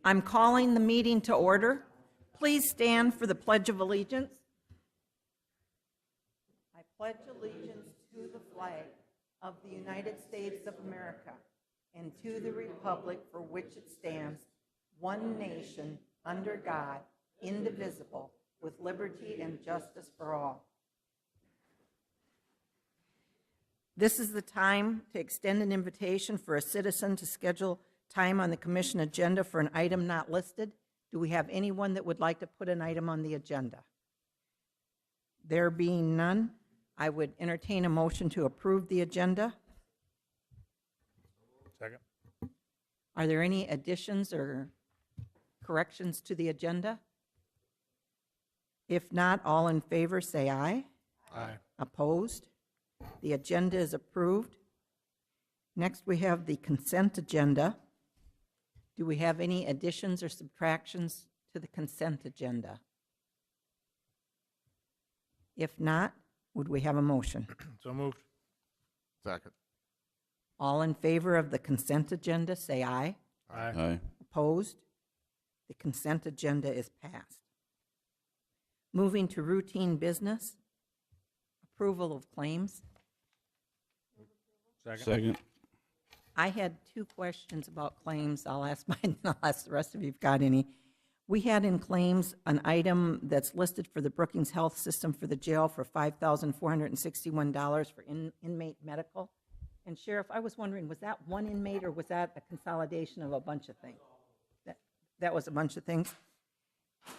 I'm calling the meeting to order. Please stand for the Pledge of Allegiance. I pledge allegiance to the flag of the United States of America and to the republic for which it stands, one nation, under God, indivisible, with liberty and justice for all. This is the time to extend an invitation for a citizen to schedule time on the commission agenda for an item not listed. Do we have anyone that would like to put an item on the agenda? There being none, I would entertain a motion to approve the agenda. Second. Are there any additions or corrections to the agenda? If not, all in favor say aye. Aye. Opposed? The agenda is approved. Next, we have the consent agenda. Do we have any additions or subtractions to the consent agenda? If not, would we have a motion? So moved. Second. All in favor of the consent agenda, say aye. Aye. Aye. Opposed? The consent agenda is passed. Moving to routine business, approval of claims. Second. I had two questions about claims. I'll ask mine, and I'll ask the rest of you if you've got any. We had in claims an item that's listed for the Brookings Health System for the jail for $5,461 for inmate medical. And Sheriff, I was wondering, was that one inmate or was that a consolidation of a bunch of things? That was a bunch of things.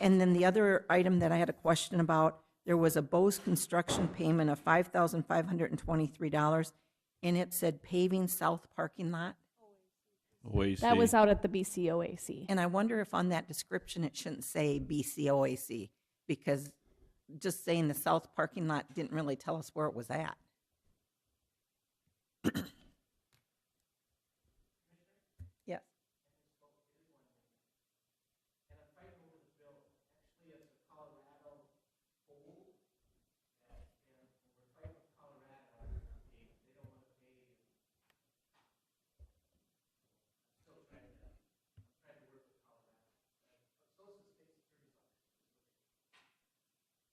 And then the other item that I had a question about, there was a Bose construction payment of $5,523, and it said paving south parking lot. OAC. That was out at the BCOAC. And I wonder if on that description it shouldn't say BCOAC, because just saying the south parking lot didn't really tell us where it was at. Yes.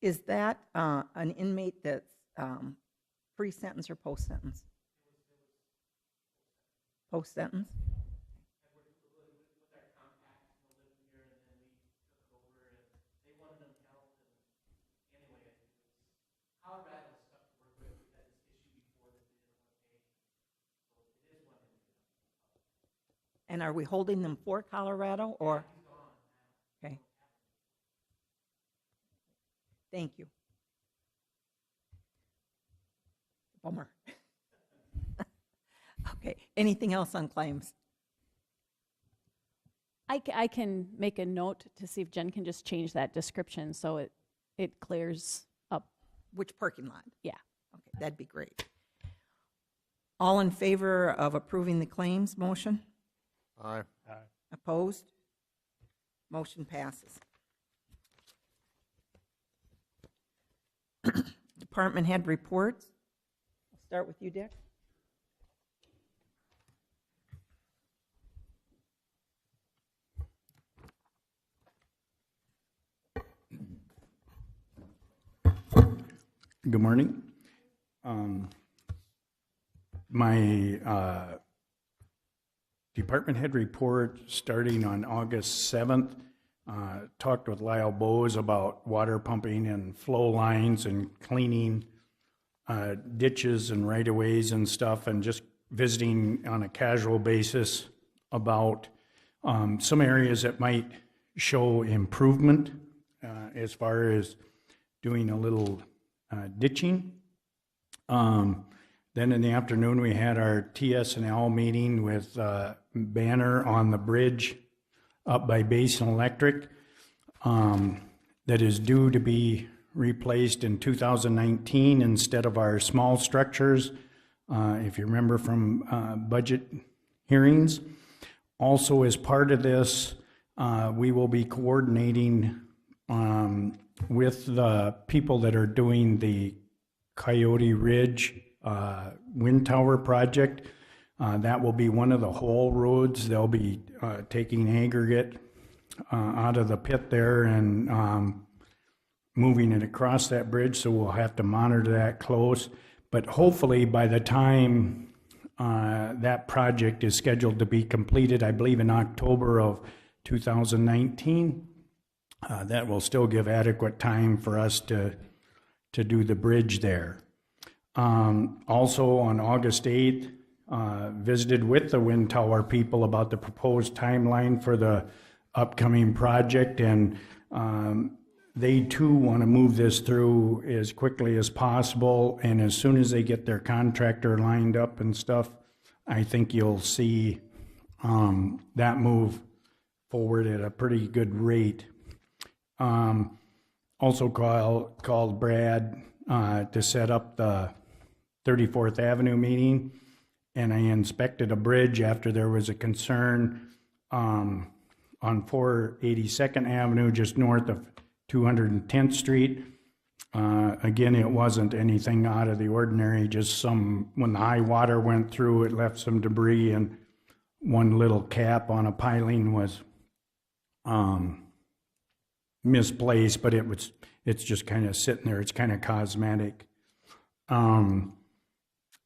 Is that an inmate that's pre-sentence or post-sentence? Post-sentence? And are we holding them for Colorado or? Okay. Thank you. Bummer. Okay, anything else on claims? I can make a note to see if Jen can just change that description so it clears up. Which parking lot? Yeah. Okay, that'd be great. All in favor of approving the claims motion? Aye. Aye. Opposed? Motion passes. Department head reports. I'll start with you, Dick. Good morning. My department head report starting on August 7th talked with Lyle Bowes about water pumping and flow lines and cleaning ditches and right-of-ways and stuff, and just visiting on a casual basis about some areas that might show improvement as far as doing a little ditching. Then in the afternoon, we had our TS&L meeting with Banner on the bridge up by Basin Electric that is due to be replaced in 2019 instead of our small structures, if you remember from budget hearings. Also, as part of this, we will be coordinating with the people that are doing the Coyote Ridge wind tower project. That will be one of the whole roads. They'll be taking aggregate out of the pit there and moving it across that bridge, so we'll have to monitor that close. But hopefully by the time that project is scheduled to be completed, I believe in October of 2019, that will still give adequate time for us to do the bridge there. Also on August 8th, visited with the wind tower people about the proposed timeline for the upcoming project, and they too want to move this through as quickly as possible, and as soon as they get their contractor lined up and stuff, I think you'll see that move forward at a pretty good rate. Also called Brad to set up the 34th Avenue meeting, and I inspected a bridge after there was a concern on 482nd Avenue, just north of 210th Street. Again, it wasn't anything out of the ordinary, just when the high water went through, it left some debris, and one little cap on a piling was misplaced, but it's just kind of sitting there. It's kind of cosmetic.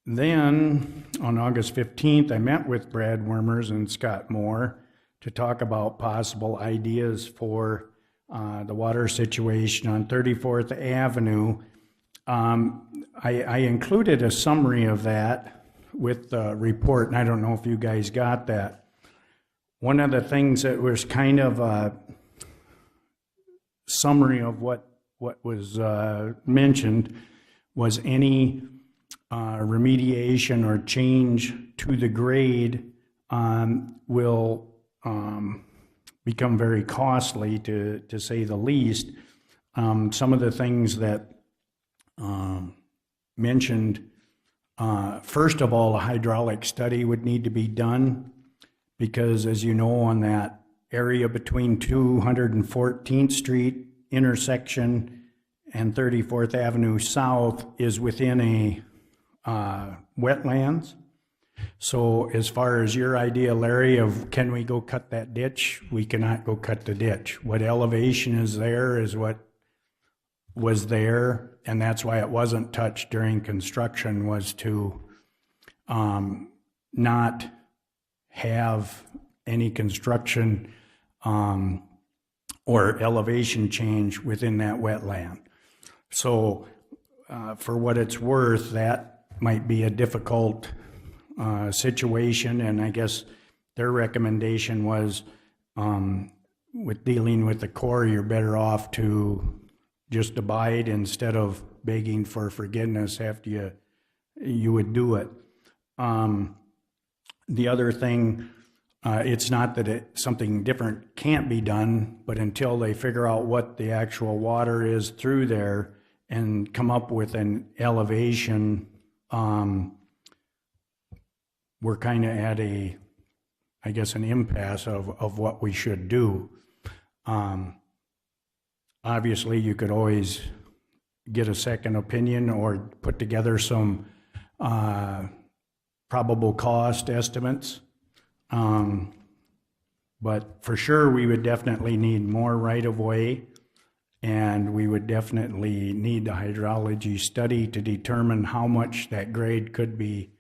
Then on August 15th, I met with Brad Wormers and Scott Moore to talk about possible ideas for the water situation on 34th Avenue. I included a summary of that with the report, and I don't know if you guys got that. One of the things that was kind of a summary of what was mentioned was any remediation or change to the grade will become very costly, to say the least. Some of the things that mentioned, first of all, a hydraulic study would need to be done, because as you know, on that area between 214th Street intersection and 34th Avenue South is within a wetlands. So as far as your idea, Larry, of can we go cut that ditch, we cannot go cut the ditch. What elevation is there is what was there, and that's why it wasn't touched during construction, was to not have any construction or elevation change within that wetland. So for what it's worth, that might be a difficult situation, and I guess their recommendation was with dealing with the Corps, you're better off to just abide instead of begging for forgiveness after you would do it. The other thing, it's not that something different can't be done, but until they figure out what the actual water is through there and come up with an elevation, we're kind of at I guess, an impasse of what we should do. Obviously, you could always get a second opinion or put together some probable cost estimates. But for sure, we would definitely need more right-of-way, and we would definitely need a hydrology study to determine how much that grade could be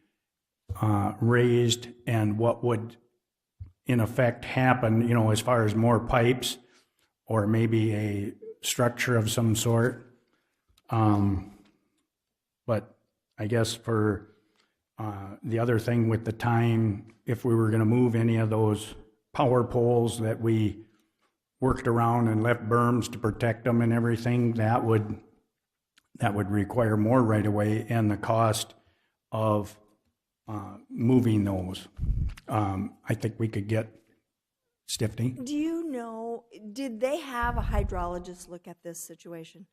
raised and what would in effect happen, as far as more pipes or maybe a structure of some sort. But I guess for the other thing with the time, if we were going to move any of those power poles that we worked around and left berms to protect them and everything, that would require more right away, and the cost of moving those. I think we could get Stiffney. Do you know, did they have a hydrologist look at this situation?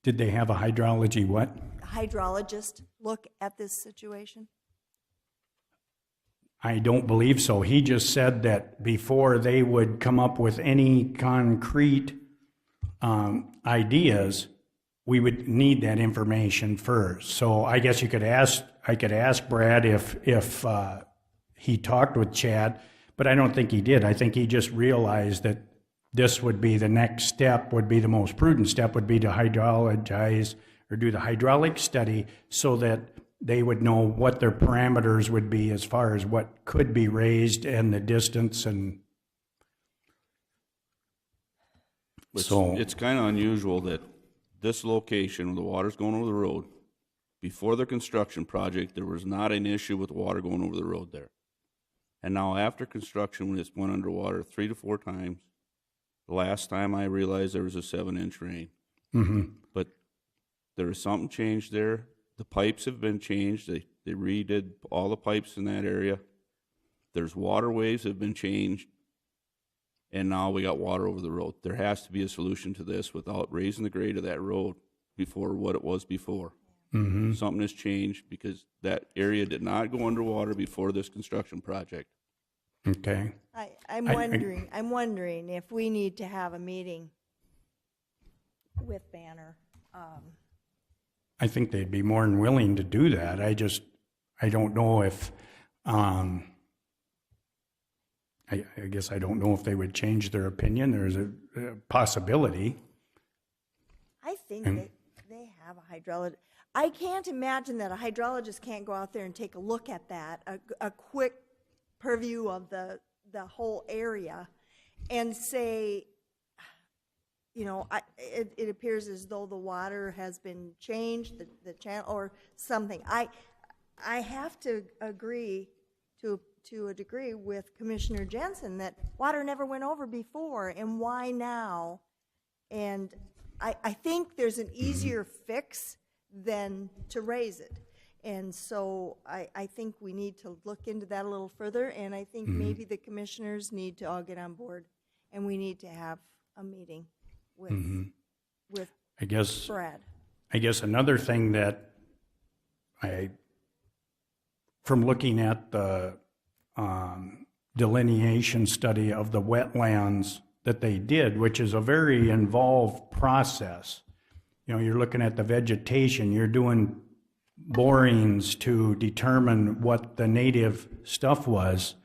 Did they have a hydrology what? Hydrologist look at this situation? I don't believe so. He just said that before they would come up with any concrete ideas, we would need that information first. So I guess I could ask Brad if he talked with Chad, but I don't think he did. I think he just realized that this would be the next step, would be the most prudent step, would be to hydrologize or do the hydraulic study so that they would know what their parameters would be as far as what could be raised and the distance and so. It's kind of unusual that this location, where the water's going over the road, before the construction project, there was not an issue with water going over the road there. And now after construction, when it's went underwater 3 to 4 times, the last time I realized there was a 7-inch rain. Mm-hmm. But there is something changed there. The pipes have been changed. They redid all the pipes in that area. There's waterways have been changed. And now we got water over the road. There has to be a solution to this without raising the grade of that road before what it was before. Mm-hmm. Something has changed because that area did not go underwater before this construction project. Okay. I'm wondering if we need to have a meeting with Banner. I think they'd be more than willing to do that. I don't know if, I guess I don't know if they would change their opinion. There's a possibility. I think they have a hydrologist. I can't imagine that a hydrologist can't go out there and take a look at that, a quick purview of the whole area, and say, you know, it appears as though the water has been changed, the channel or something. I have to agree to a degree with Commissioner Jensen that water never went over before, and why now? And I think there's an easier fix than to raise it. And so I think we need to look into that a little further, and I think maybe the commissioners need to all get on board, and we need to have a meeting with Brad. I guess another thing that from looking at the delineation study of the wetlands that they did, which is a very involved process. You know, you're looking at the vegetation, you're doing borings to determine what the native stuff was.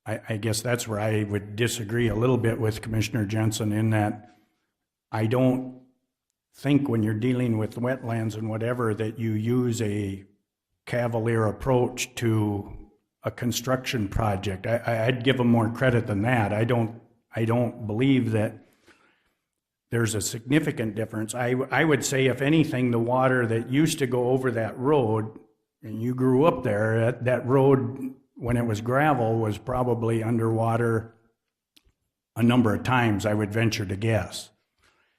I guess that's where I would disagree a little bit with Commissioner Jensen in that I don't think when you're dealing with wetlands and whatever that you use a cavalier approach to a construction project. I'd give them more credit than that. I don't believe that there's a significant difference. I would say, if anything, the water that used to go over that road, and you grew up there, that road, when it was gravel, was probably underwater a number of times, I would venture to guess.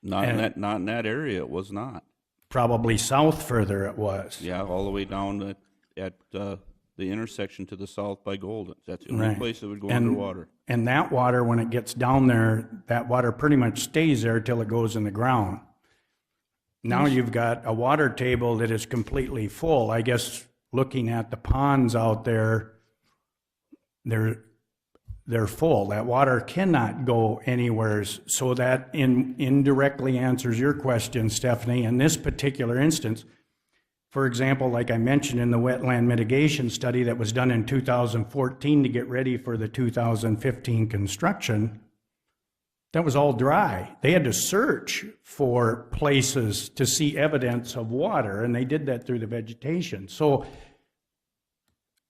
Not in that area, it was not. Probably south further it was. Yeah, all the way down at the intersection to the south by Golden. That's the only place that would go underwater. And that water, when it gets down there, that water pretty much stays there till it goes in the ground. Now you've got a water table that is completely full. I guess looking at the ponds out there, they're full. That water cannot go anywhere. So that indirectly answers your question, Stephanie. In this particular instance, for example, like I mentioned in the wetland mitigation study that was done in 2014 to get ready for the 2015 construction, that was all dry. They had to search for places to see evidence of water, and they did that through the vegetation. So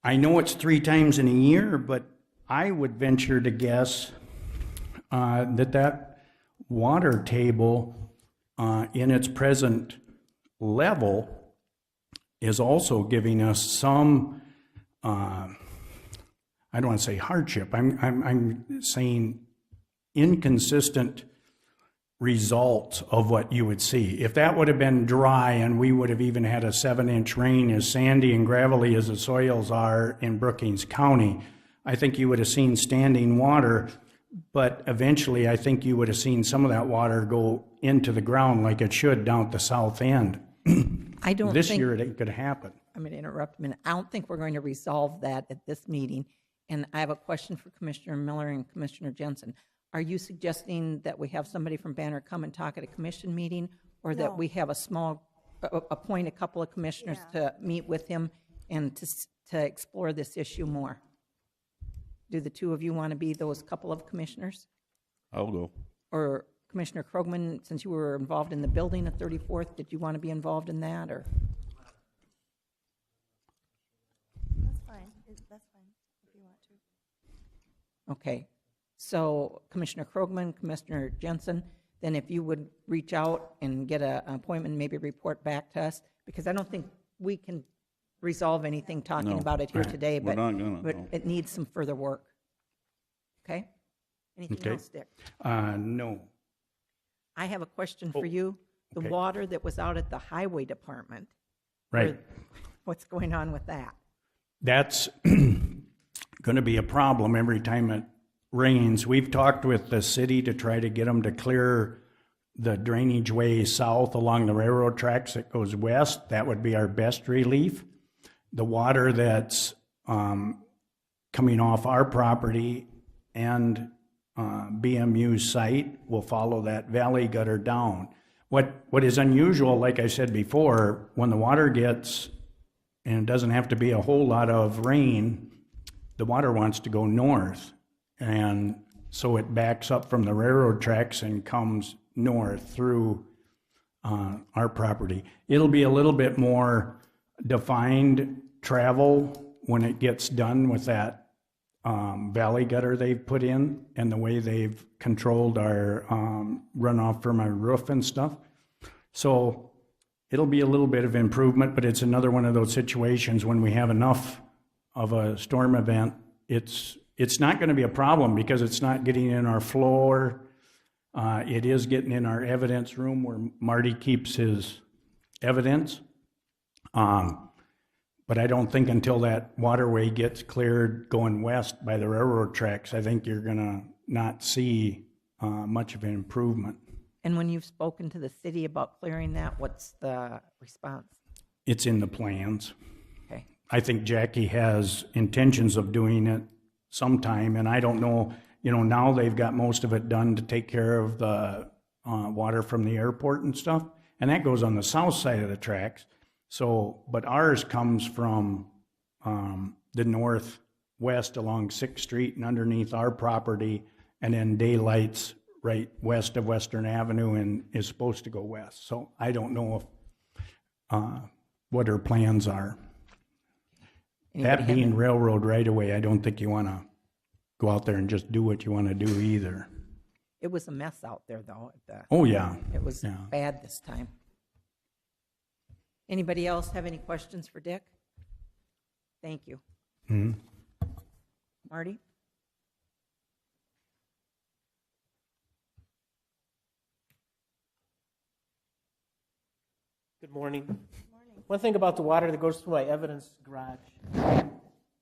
I know it's 3 times in a year, but I would venture to guess that water table in its present level is also giving us some, I don't want to say hardship, I'm saying inconsistent results of what you would see. If that would have been dry and we would have even had a 7-inch rain, as sandy and gravelly as the soils are in Brookings County, I think you would have seen standing water, but eventually I think you would have seen some of that water go into the ground like it should down at the south end. I don't This think, year it ain't going to happen. I'm going to interrupt a minute. I don't think we're going to resolve that at this meeting. And I have a question for Commissioner Miller and Commissioner Jensen. Are you suggesting that we have somebody from Banner come and talk at a commission meeting, or No. that we have appoint a couple of commissioners to meet with him and to explore this issue more? Do the two of you want to be those couple of commissioners? I'll go. Or Commissioner Krogman, since you were involved in the building of 34th, did you want to be involved in that, or? That's fine. That's fine if you want to. Okay, so Commissioner Krogman, Commissioner Jensen, then if you would reach out and get an appointment, maybe report back to us, because I don't think we can resolve anything talking No. about it here Right. today, We're but, not gonna, but no. it needs some further work. Okay? Anything Okay. else, Dick? No. I have a question for you. The okay. water that was out at the highway department. Right. What's going on with that? That's going to be a problem every time it rains. We've talked with the city to try to get them to clear the drainage way south along the railroad tracks that goes west. That would be our best relief. The water that's coming off our property and BMU's site will follow that valley gutter down. What is unusual, like I said before, when the water gets, and it doesn't have to be a whole lot of rain, the water wants to go north. And so it backs up from the railroad tracks and comes north through our property. It'll be a little bit more defined travel when it gets done with that valley gutter they've put in and the way they've controlled our runoff from our roof and stuff. So it'll be a little bit of improvement, but it's another one of those situations when we have enough of a storm event, it's not going to be a problem because it's not getting in our floor. It is getting in our evidence room where Marty keeps his evidence. But I don't think until that waterway gets cleared going west by the railroad tracks, I think you're going to not see much of an improvement. And when you've spoken to the city about clearing that, what's the response? It's in the plans. Okay. I think Jackie has intentions of doing it sometime, and I don't know, now they've got most of it done to take care of the water from the airport and stuff, and that goes on the south side of the tracks. So, but ours comes from the northwest along 6th Street and underneath our property, and then daylights right west of Western Avenue and is supposed to go west. So I don't know if what her plans are. Anybody That have being any- railroad right away, I don't think you want to go out there and just do what you want to do either. It was a mess out there, though. Oh, yeah. It was Yeah. bad this time. Anybody else have any questions for Dick? Thank you. Mhm. Marty? Good morning. One thing about the water that goes through my evidence garage,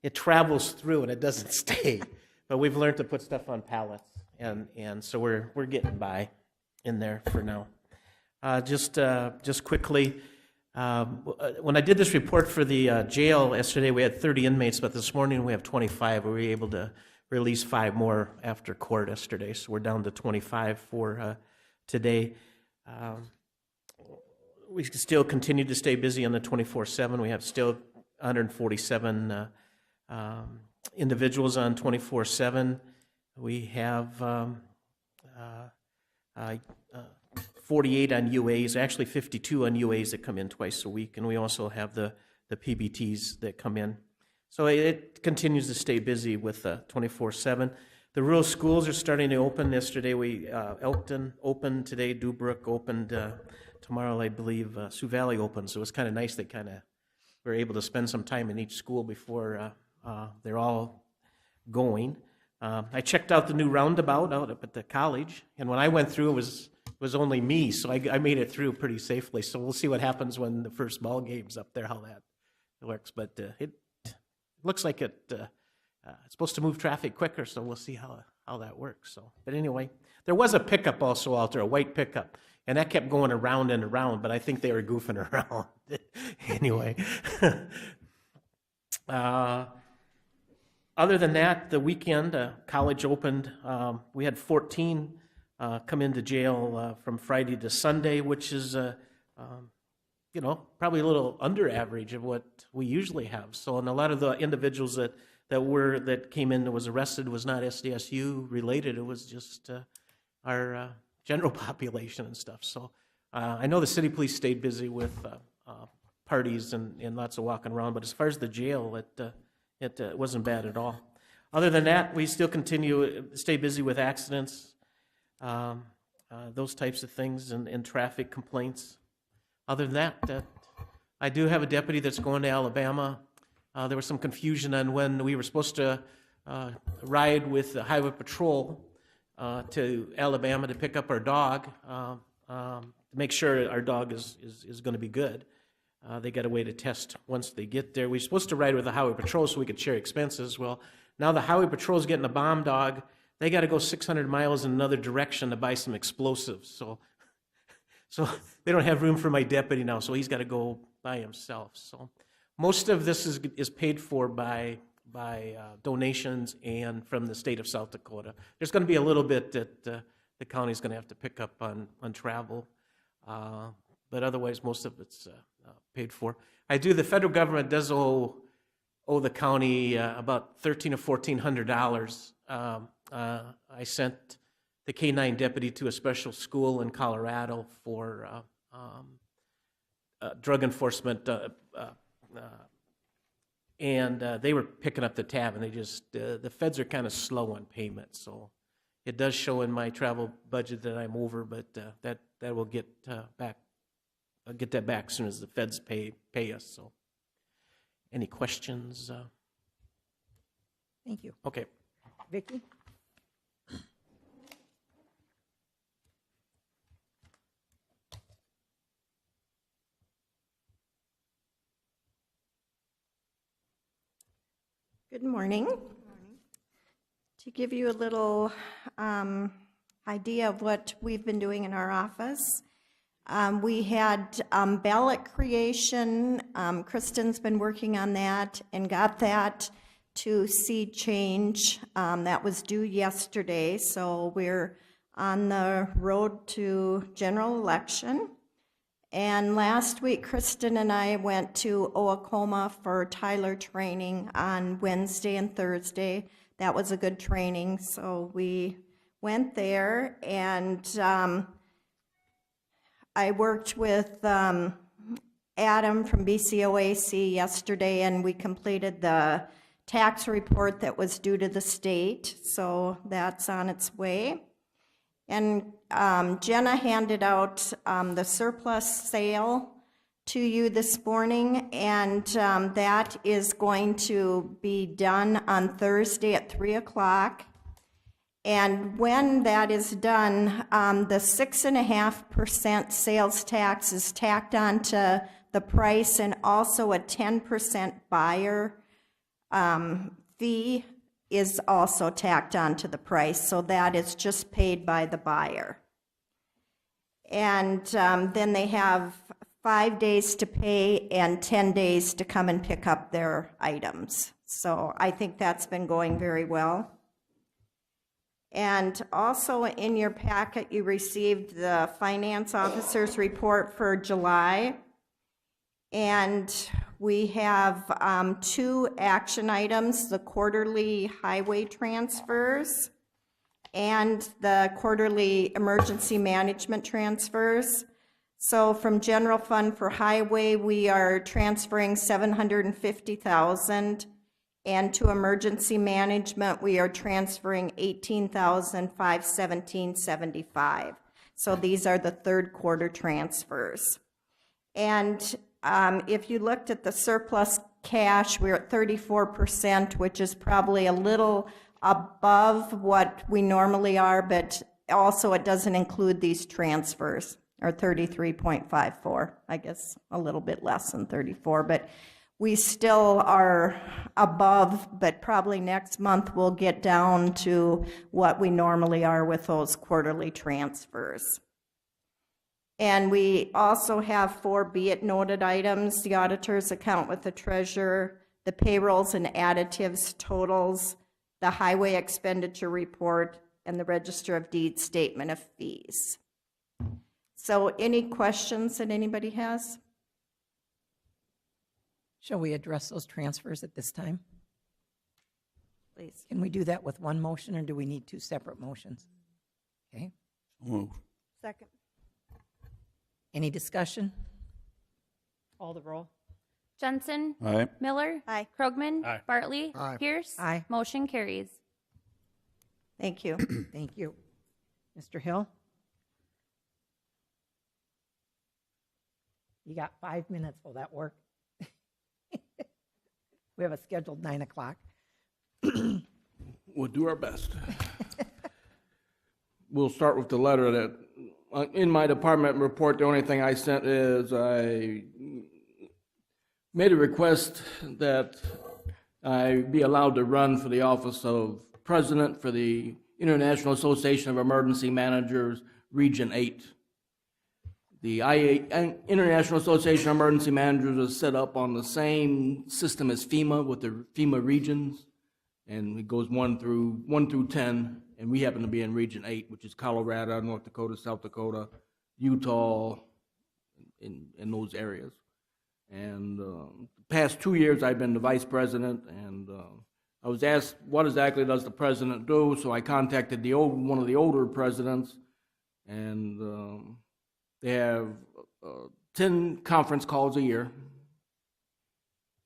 it travels through and it doesn't stay. But we've learned to put stuff on pallets, and so we're getting by in there for now. Just quickly, when I did this report for the jail yesterday, we had 30 inmates, but this morning we have 25. We were able to release 5 more after court yesterday, so we're down to 25 for today. We still continue to stay busy on the 24/7. We have still 147 individuals on 24/7. We have 48 on UAs, actually 52 on UAs that come in twice a week, and we also have the PBTs that come in. So it continues to stay busy with 24/7. The rural schools are starting to open. Yesterday, Elkton opened. Today, Dubrook opened. Tomorrow, I believe, Sioux Valley opens. So it was kind of nice that we were able to spend some time in each school before they're all going. I checked out the new roundabout out up at the college, and when I went through, it was only me, so I made it through pretty safely. So we'll see what happens when the first ball game's up there, how that works. But it looks like it's supposed to move traffic quicker, so we'll see how that works. So, but anyway, there was a pickup also out there, a white pickup, and that kept going around and around, but I think they were goofing around. Anyway. Other than that, the weekend, college opened. We had 14 come into jail from Friday to Sunday, which is, probably a little under average of what we usually have. So, and a lot of the individuals that came in that was arrested was not SDSU related. It was just general population and stuff. So I know the city police stayed busy with parties and lots of walking around, but as far as the jail, it wasn't bad at all. Other than that, we still continue to stay busy with accidents, those types of things, and traffic complaints. Other than that, I do have a deputy that's going to Alabama. There was some confusion on when we were supposed to ride with the Highway Patrol to Alabama to pick up our dog, to make sure our dog is going to be good. They got a way to test once they get there. We were supposed to ride with the Highway Patrol so we could share expenses. Well, now the Highway Patrol is getting a bomb dog. They got to go 600 miles in another direction to buy some explosives. So they don't have room for my deputy now, so he's got to go by himself. So most of this is paid for by donations and from the state of South Dakota. There's going to be a little bit that the county's going to have to pick up on travel, but otherwise most of it's paid for. The federal government does owe the county about $1,300 or $1,400. I sent the K-9 deputy to a special school in Colorado for drug enforcement, and they were picking up the tab, and they just the feds are kind of slow on payment, so it does show in my travel budget that I'm over, but that will get back. I'll get that back as soon as the feds pay us. So, any questions? Thank you. Okay. Vicki? Good morning. To give you a little idea of what we've been doing in our office, we had ballot creation. Kristen's been working on that and got that to see change. That was due yesterday, so we're on the road to general election. And last week, Kristen and I went to Oakoma for Tyler training on Wednesday and Thursday. That was a good training, so we went there, and I worked with Adam from BCOAC yesterday, and we completed the tax report that was due to the state, so that's on its way. And Jenna handed out the surplus sale to you this morning, and that is going to be done on Thursday at 3 o'clock. And when that is done, the 6.5% sales tax is tacked onto the price, and also a 10% buyer fee is also tacked onto the price, so that is just paid by the buyer. And then they have 5 days to pay and 10 days to come and pick up their items. So I think that's been going very well. And also in your packet, you received the finance officer's report for July. And we have 2 action items, the quarterly highway transfers and the quarterly emergency management transfers. So from general fund for highway, we are transferring $750,000, and to emergency management, we are transferring $18,517.75. So these are the third quarter transfers. And if you looked at the surplus cash, we're at 34%, which is probably a little above what we normally are, but also it doesn't include these transfers, or 33.54, I guess a little bit less than 34, but we still are above, but probably next month we'll get down to what we normally are with those quarterly transfers. And we also have 4 be it noted items: the auditor's account with the treasurer, the payrolls and additives totals, the highway expenditure report, and the register of deeds statement of fees. So any questions that anybody has? Shall we address those transfers at this time? Please. Can we do that with one motion, or do we need 2 separate motions? Okay. Moved. Second. Any discussion? Call the roll. Jensen. Aye. Miller. Aye. Krogman. Aye. Bartley. Aye. Pierce. Aye. Motion carries. Thank you. Thank you. Mr. Hill? You got 5 minutes. Will that work? We have a scheduled 9 o'clock. We'll do our best. We'll start with the letter that, in my department report, the only thing I sent is I made a request that I be allowed to run for the office of president for the International Association of Emergency Managers, Region 8. The International Association of Emergency Managers is set up on the same system as FEMA with the FEMA regions, and it goes 1 through 10, and we happen to be in Region 8, which is Colorado, North Dakota, South Dakota, Utah, in those areas. And the past 2 years, I've been the vice president, and I was asked, what exactly does the president do? So I contacted one of the older presidents, and they have 10 conference calls a year,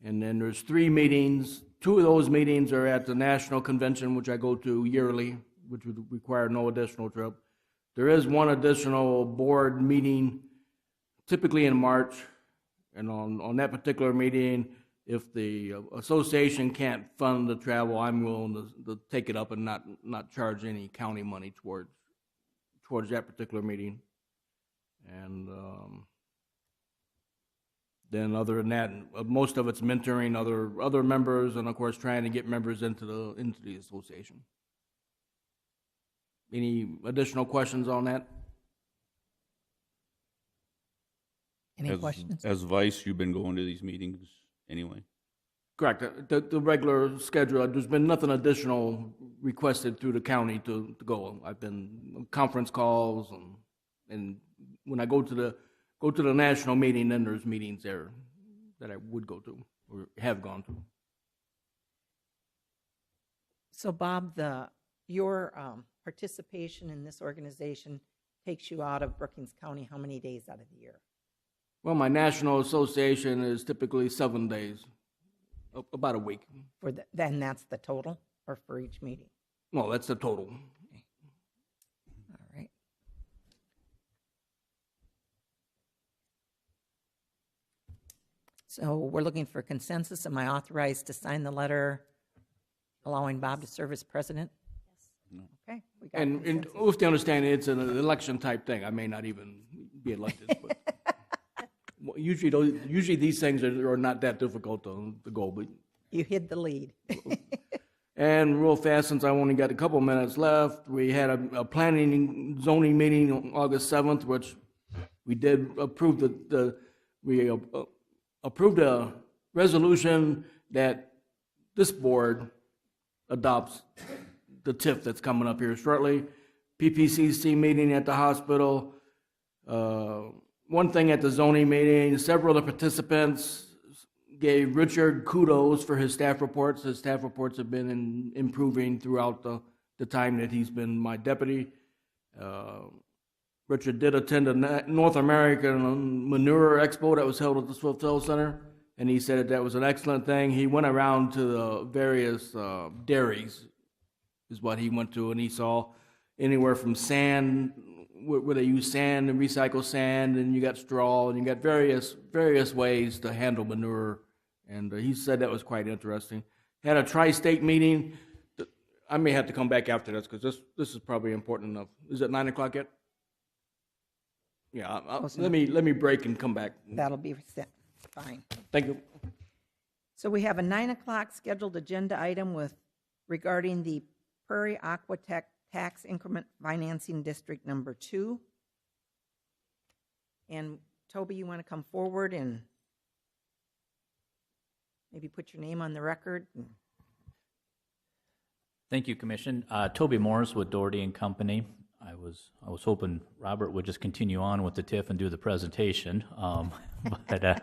and then there's 3 meetings. 2 of those meetings are at the national convention, which I go to yearly, which would require no additional trip. There is 1 additional board meeting, typically in March, and on that particular meeting, if the association can't fund the travel, I'm willing to take it up and not charge any county money towards that particular meeting. And then other than that, most of it's mentoring other members, and of course trying to get members into the association. Any additional questions on that? Any questions? As vice, you've been going to these meetings anyway. Correct. The regular schedule, there's been nothing additional requested through the county to go. I've been conference calls, and when I go to the national meeting, then there's meetings there that I would go to or have gone to. So Bob, your participation in this organization takes you out of Brookings County how many days out of the year? Well, my national association is typically 7 days, about a week. Then that's the total, or for each meeting? Well, that's the total. All right. So we're looking for consensus. Am I authorized to sign the letter allowing Bob to serve as president? Yes. Okay. We got And consensus. with the understanding it's an election type thing, I may not even be elected. But usually these things are not that difficult to go. But You hid the lead. And real fast, since I only got a couple minutes left, we had a planning zoning meeting on August 7th, which we did approve we approved a resolution that this board adopts the TIF that's coming up here shortly. PPCC meeting at the hospital. One thing at the zoning meeting, several of the participants gave Richard kudos for his staff reports. His staff reports have been improving throughout the time that he's been my deputy. Richard did attend a North American Manure Expo that was held at the Swift Hill Center, and he said that was an excellent thing. He went around to the various dairies, is what he went to, and he saw anywhere from sand, where they use sand and recycle sand, and you got straw, and you got various ways to handle manure. And he said that was quite interesting. Had a tri-state meeting. I may have to come back after this because this is probably important enough. Is it 9 o'clock yet? Yeah, let me break and come back. That'll be fine. Thank you. So we have a 9 o'clock scheduled agenda item regarding the Prairie Aquatech Tax Increment Financing District Number 2. And Toby, you want to come forward and maybe put your name on the record? Thank you, Commission. Toby Morris with Doherty and Company. I was hoping Robert would just continue on with the TIF and do the presentation, but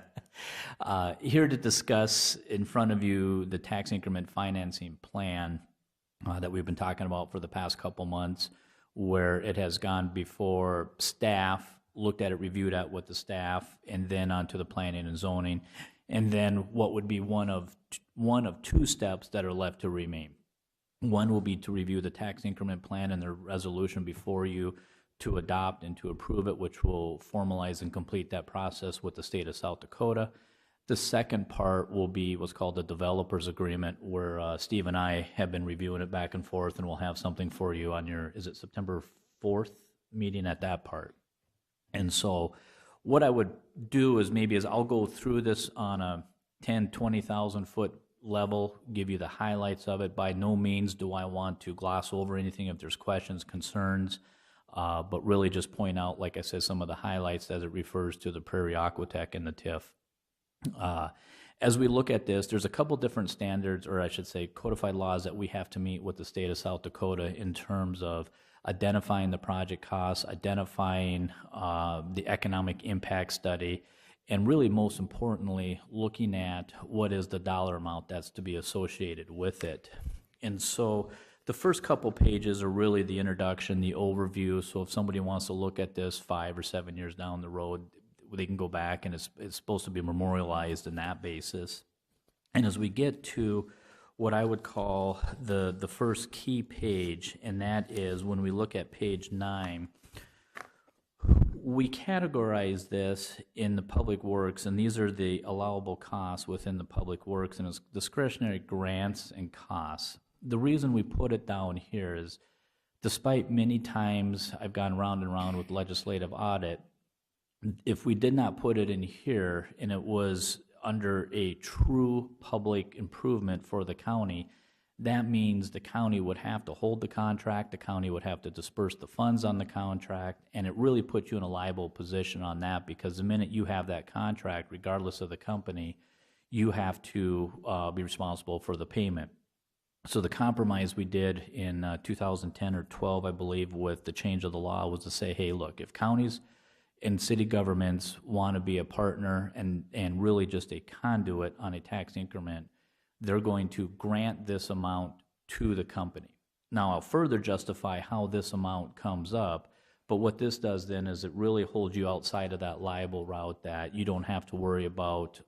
here to discuss in front of you the tax increment financing plan that we've been talking about for the past couple months. where it has gone before staff, looked at it, reviewed it with the staff, and then onto the planning and zoning, and then what would be one of two steps that are left to remain. One will be to review the tax increment plan and the resolution before you to adopt and to approve it, which will formalize and complete that process with the state of South Dakota. The second part will be what's called the developers agreement, where Steve and I have been reviewing it back and forth, and we'll have something for you on your, is it September 4th meeting at that part. And so what I would do is I'll go through this on a 10, 20,000 foot level, give you the highlights of it. By no means do I want to gloss over anything if there's questions, concerns, but really just point out, like I said, some of the highlights as it refers to the Prairie Aquatech and the TIF. As we look at this, there's a couple different standards, or I should say codified laws, that we have to meet with the state of South Dakota in terms of identifying the project costs, identifying the economic impact study, and really most importantly, looking at what is the dollar amount that's to be associated with it. And so the first couple pages are really the introduction, the overview. So if somebody wants to look at this 5 or 7 years down the road, they can go back, and it's supposed to be memorialized in that basis. And as we get to what I would call the first key page, and that is when we look at page 9, we categorize this in the public works, and these are the allowable costs within the public works, and it's discretionary grants and costs. The reason we put it down here is, despite many times I've gone round and round with legislative audit, if we did not put it in here and it was under a true public improvement for the county, that means the county would have to hold the contract, the county would have to disperse the funds on the contract, and it really puts you in a liable position on that, because the minute you have that contract, regardless of the company, you have to be responsible for the payment. So the compromise we did in 2010 or 12, I believe, with the change of the law was to say, hey, look, if counties and city governments want to be a partner and really just a conduit on a tax increment, they're going to grant this amount to the company. Now, I'll further justify how this amount comes up, but what this does then is it really holds you outside of that liable route, that you don't have to worry about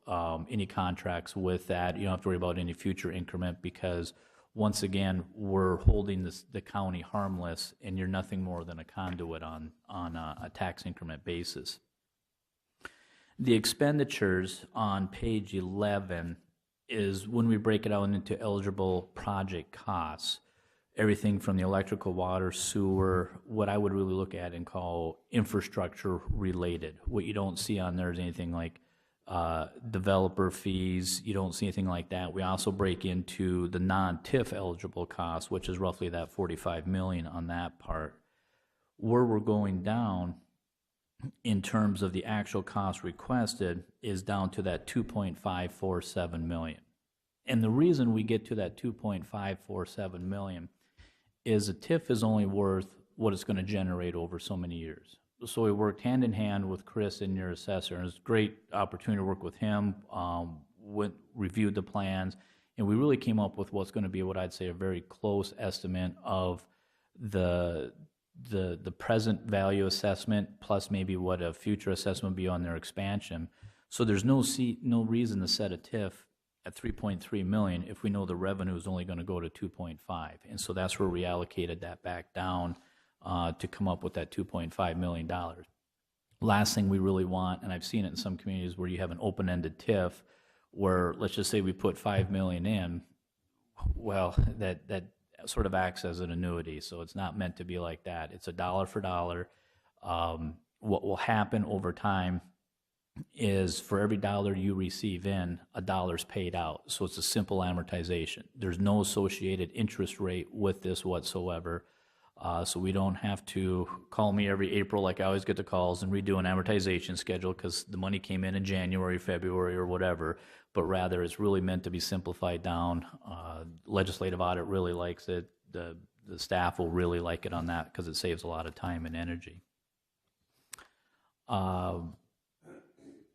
any contracts with that. You don't have to worry about any future increment, because once again, we're holding the county harmless, and you're nothing more than a conduit on a tax increment basis. The expenditures on page 11 is when we break it out into eligible project costs, everything from the electrical, water, sewer, what I would really look at and call infrastructure related. What you don't see on there is anything like developer fees. You don't see anything like that. We also break into the non-TIF eligible costs, which is roughly that $45 million on that part. Where we're going down in terms of the actual cost requested is down to that $2.547 million. And the reason we get to that $2.547 million is a TIF is only worth what it's going to generate over so many years. So we worked hand in hand with Chris and your assessor, and it's a great opportunity to work with him, reviewed the plans, and we really came up with what's going to be what I'd say a very close estimate of the present value assessment plus maybe what a future assessment would be on their expansion. So there's no reason to set a TIF at $3.3 million if we know the revenue is only going to go to 2.5, and so that's where we allocated that back down to come up with that $2.5 million. Last thing we really want, and I've seen it in some communities where you have an open-ended TIF where, let's just say we put $5 million in, well, that sort of acts as an annuity, so it's not meant to be like that. It's a dollar for dollar. What will happen over time is for every dollar you receive in, $1's paid out. So it's a simple amortization. There's no associated interest rate with this whatsoever. So we don't have to call me every April like I always get the calls and redo an amortization schedule because the money came in January, February, or whatever, but rather it's really meant to be simplified down. Legislative audit really likes it. The staff will really like it on that because it saves a lot of time and energy.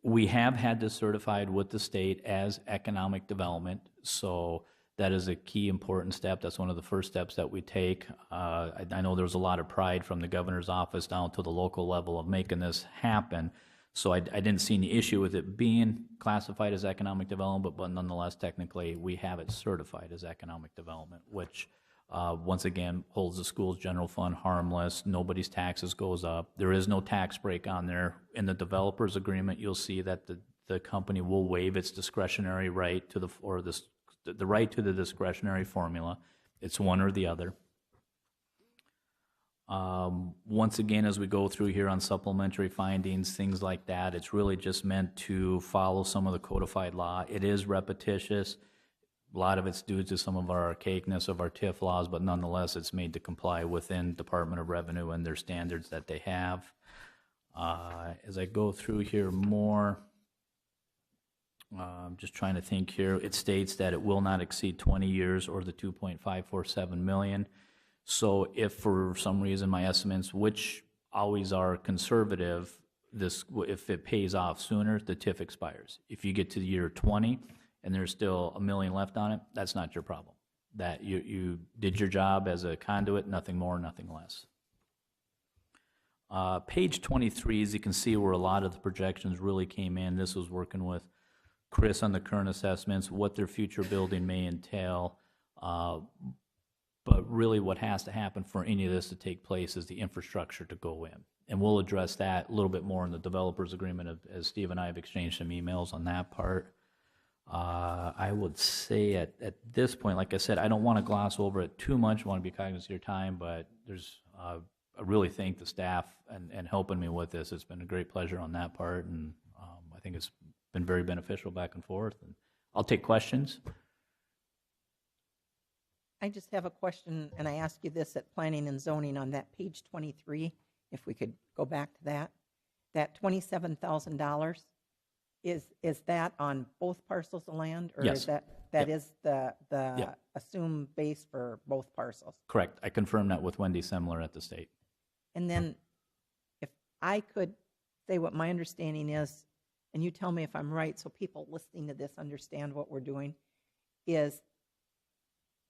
We have had this certified with the state as economic development, so That is a key important step. That's one of the first steps that we take. I know there was a lot of pride from the governor's office down to the local level of making this happen. So I didn't see any issue with it being classified as economic development, but nonetheless, technically, we have it certified as economic development, which once again holds the school's general fund harmless. Nobody's taxes goes up. There is no tax break on there. In the developer's agreement, you'll see that the company will waive its discretionary right to the right to the discretionary formula. It's one or the other. Once again, as we go through here on supplementary findings, things like that, it's really just meant to follow some of the codified law. It is repetitious. A lot of it's due to some of our archaicness of our TIF laws, but nonetheless, it's made to comply within Department of Revenue and their standards that they have. As I go through here more, I'm just trying to think here. It states that it will not exceed 20 years or the 2.547 million. So if for some reason my estimates, which always are conservative, if it pays off sooner, the TIF expires. If you get to the year 20 and there's still $1 million left on it, that's not your problem. That you did your job as a conduit, nothing more, nothing less. Page 23, as you can see, where a lot of the projections really came in. This was working with Chris on the current assessments, what their future building may entail. But really what has to happen for any of this to take place is the infrastructure to go in. And we'll address that a little bit more in the developer's agreement as Steve and I have exchanged some emails on that part. I would say at this point, like I said, I don't want to gloss over it too much. I want to be cognizant of your time, but I really thank the staff and helping me with this. It's been a great pleasure on that part, and I think it's been very beneficial back and forth. And I'll take questions. I just have a question, and I asked you this at Planning and Zoning on that page 23, if we could go back to that. That $27,000, is that on both parcels of land? Or Yes. is that Yep. is the Yep. assumed base for both parcels? Correct. I confirmed that with Wendy Semler at the state. And then if I could say what my understanding is, and you tell me if I'm right, so people listening to this understand what we're doing, is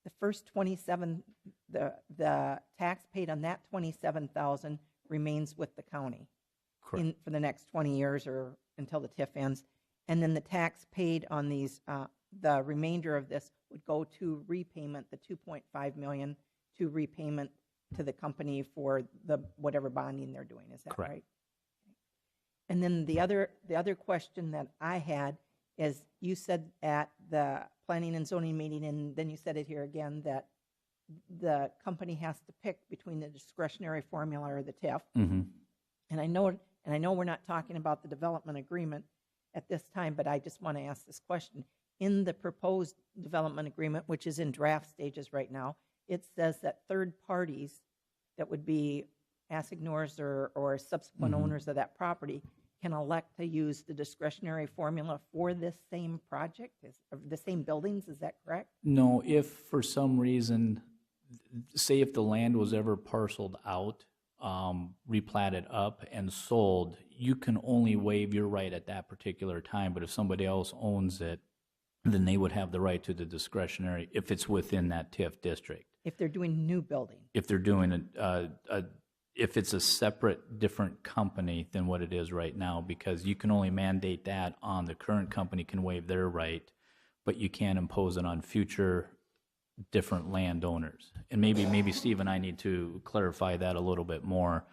the first 27, the tax paid on that 27,000 remains with the county for the next 20 years or until the TIF ends. And then the tax paid on these, the remainder of this would go to repayment, the 2.5 million to repayment to the company for the whatever bonding they're doing. Is that Correct. right? And then the other question that I had is, you said at the Planning and Zoning meeting, and then you said it here again, that the company has to pick between the discretionary formula or the TIF. Mm-hmm. And I know we're not talking about the development agreement at this time, but I just want to ask this question. In the proposed development agreement, which is in draft stages right now, it says that third parties that would be assignors or subsequent Mm-hmm. owners of that property can elect to use the discretionary formula for this same project, the same buildings. Is that correct? No, if for some reason, say if the land was ever parceled out, replatted up and sold, you can only waive your right at that particular time. But if somebody else owns it, then they would have the right to the discretionary if it's within that TIF district. If they're doing new building. If they're doing if it's a separate, different company than what it is right now, because you can only mandate that on the current company can waive their right, but you can't impose it on future different landowners. And maybe Steve and I need to clarify that a little bit more,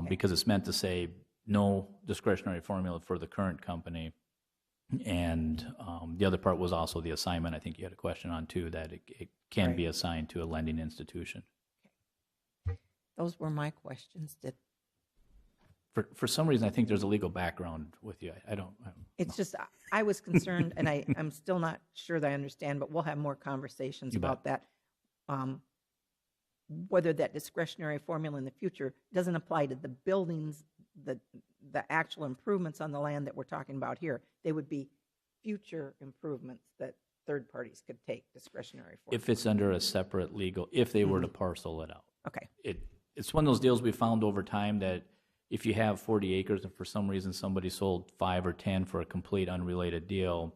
because it's meant to say no discretionary formula for the current company. And the other part was also the assignment. I think you had a question on too, that it can be assigned to a lending institution. Those were my questions. For some reason, I think there's a legal background with you. I don't. It's just, I was concerned, and I'm still not sure that I understand, but we'll have more conversations You bet. about that. Whether that discretionary formula in the future doesn't apply to the buildings, the actual improvements on the land that we're talking about here. They would be future improvements that third parties could take discretionary for. If it's under a separate legal, if they were to parcel it out. Okay. It's one of those deals we found over time that if you have 40 acres and for some reason somebody sold 5 or 10 for a complete unrelated deal,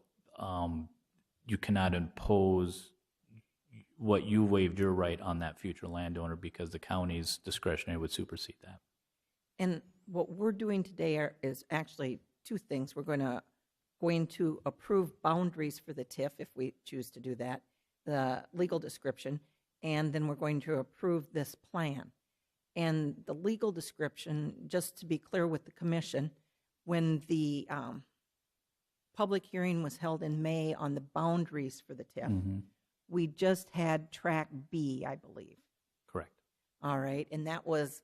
you cannot impose what you waived your right on that future landowner because the county's discretionary would supersede that. And what we're doing today is actually two things. We're going to approve boundaries for the TIF if we choose to do that, the legal description, and then we're going to approve this plan. And the legal description, just to be clear with the commission, when the public hearing was held in May on the boundaries for the TIF, we just had track B, I believe. Correct. All right, and that was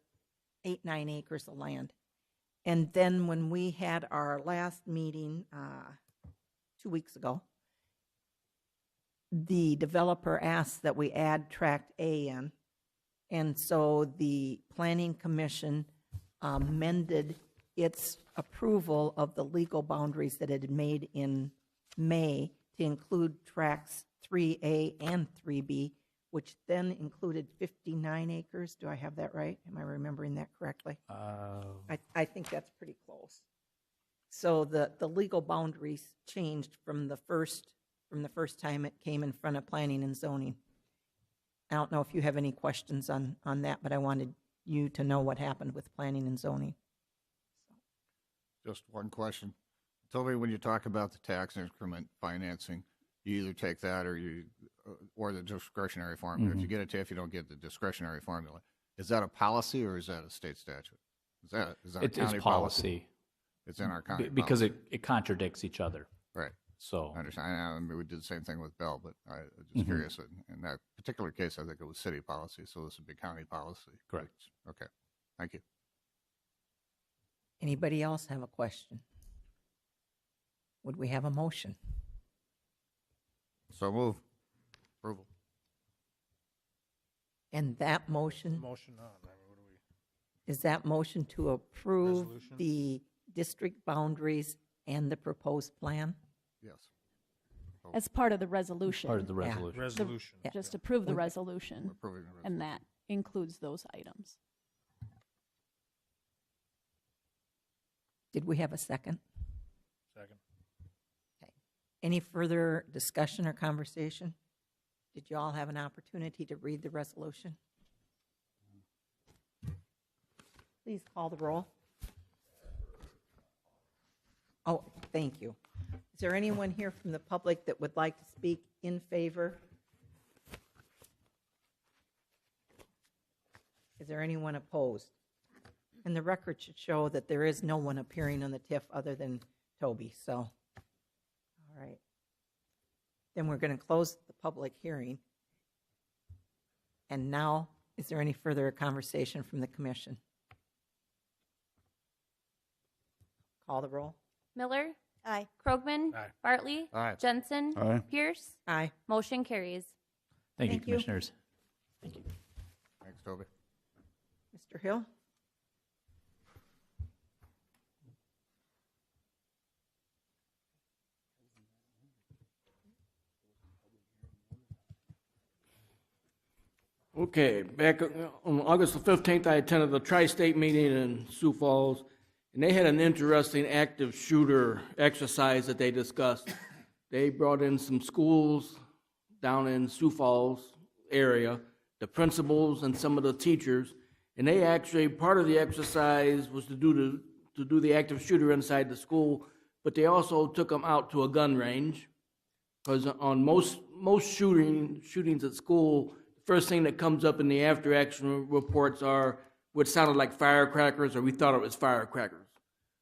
8-9 acres of land. And then when we had our last meeting 2 weeks ago, the developer asked that we add tract A in. And so the Planning Commission amended its approval of the legal boundaries that it had made in May to include tracts 3A and 3B, which then included 59 acres. Do I have that right? Am I remembering that correctly? I think that's pretty close. So the legal boundaries changed from the first time it came in front of planning and zoning. I don't know if you have any questions on that, but I wanted you to know what happened with planning and zoning. Just one question. Tell me, when you talk about the tax increment financing, you either take that or the discretionary formula. If you get a TIF, you don't get the discretionary formula. Is that a policy or is that a state statute? Is that a county It's policy. It's in our county Because policy. it contradicts each other. Right. So I understand. I mean, we did the same thing with Bell, but I was just curious. In that particular case, I think it was city policy, so this would be county policy. Correct. Okay. Thank you. Anybody else have a question? Would we have a motion? So move. Approval. And that motion, Motion on. I mean, what do we? is that motion to approve Resolution? the district boundaries and the proposed plan? Yes. As part of the resolution. part of the Yeah. resolution. Resolution. Yeah. Just approve the We- resolution, Approving the resolution. and that includes those items. Did we have a second? Second. Okay. Any further discussion or conversation? Did you all have an opportunity to read the resolution? Please call the roll. Oh, thank you. Is there anyone here from the public that would like to speak in favor? Is there anyone opposed? And the record should show that there is no one appearing on the TIF other than Toby, so, all right. Then we're going to close the public hearing. And now, is there any further conversation from the commission? Call the roll. Miller, Aye. Krogman, Aye. Bartley, Aye. Jensen, Aye. Pierce. Aye. Motion carries. Thank you, Thank you. Commissioners. Thanks, Toby. Mr. Hill? Okay, back on August the 15th, I attended the tri-state meeting in Sioux Falls, and they had an interesting active shooter exercise that they discussed. They brought in some schools down in Sioux Falls area, the principals and some of the teachers, and they actually, part of the exercise was to do the active shooter inside the school, but they also took them out to a gun range, because on most shootings at school, first thing that comes up in the after-action reports are what sounded like firecrackers, or we thought it was firecrackers.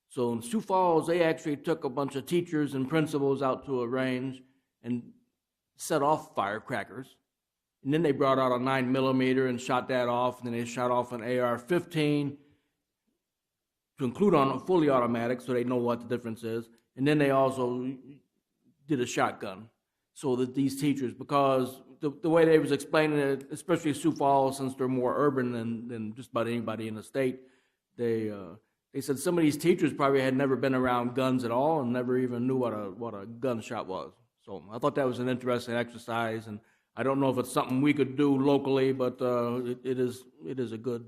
So in Sioux Falls, they actually took a bunch of teachers and principals out to a range and set off firecrackers. And then they brought out a 9mm and shot that off, and then they shot off an AR-15 to include on a fully automatic, so they know what the difference is. And then they also did a shotgun, so that these teachers, because the way they was explaining it, especially Sioux Falls, since they're more urban than just about anybody in the state, they said some of these teachers probably had never been around guns at all and never even knew what a gunshot was. So I thought that was an interesting exercise, and I don't know if it's something we could do locally, but it is a good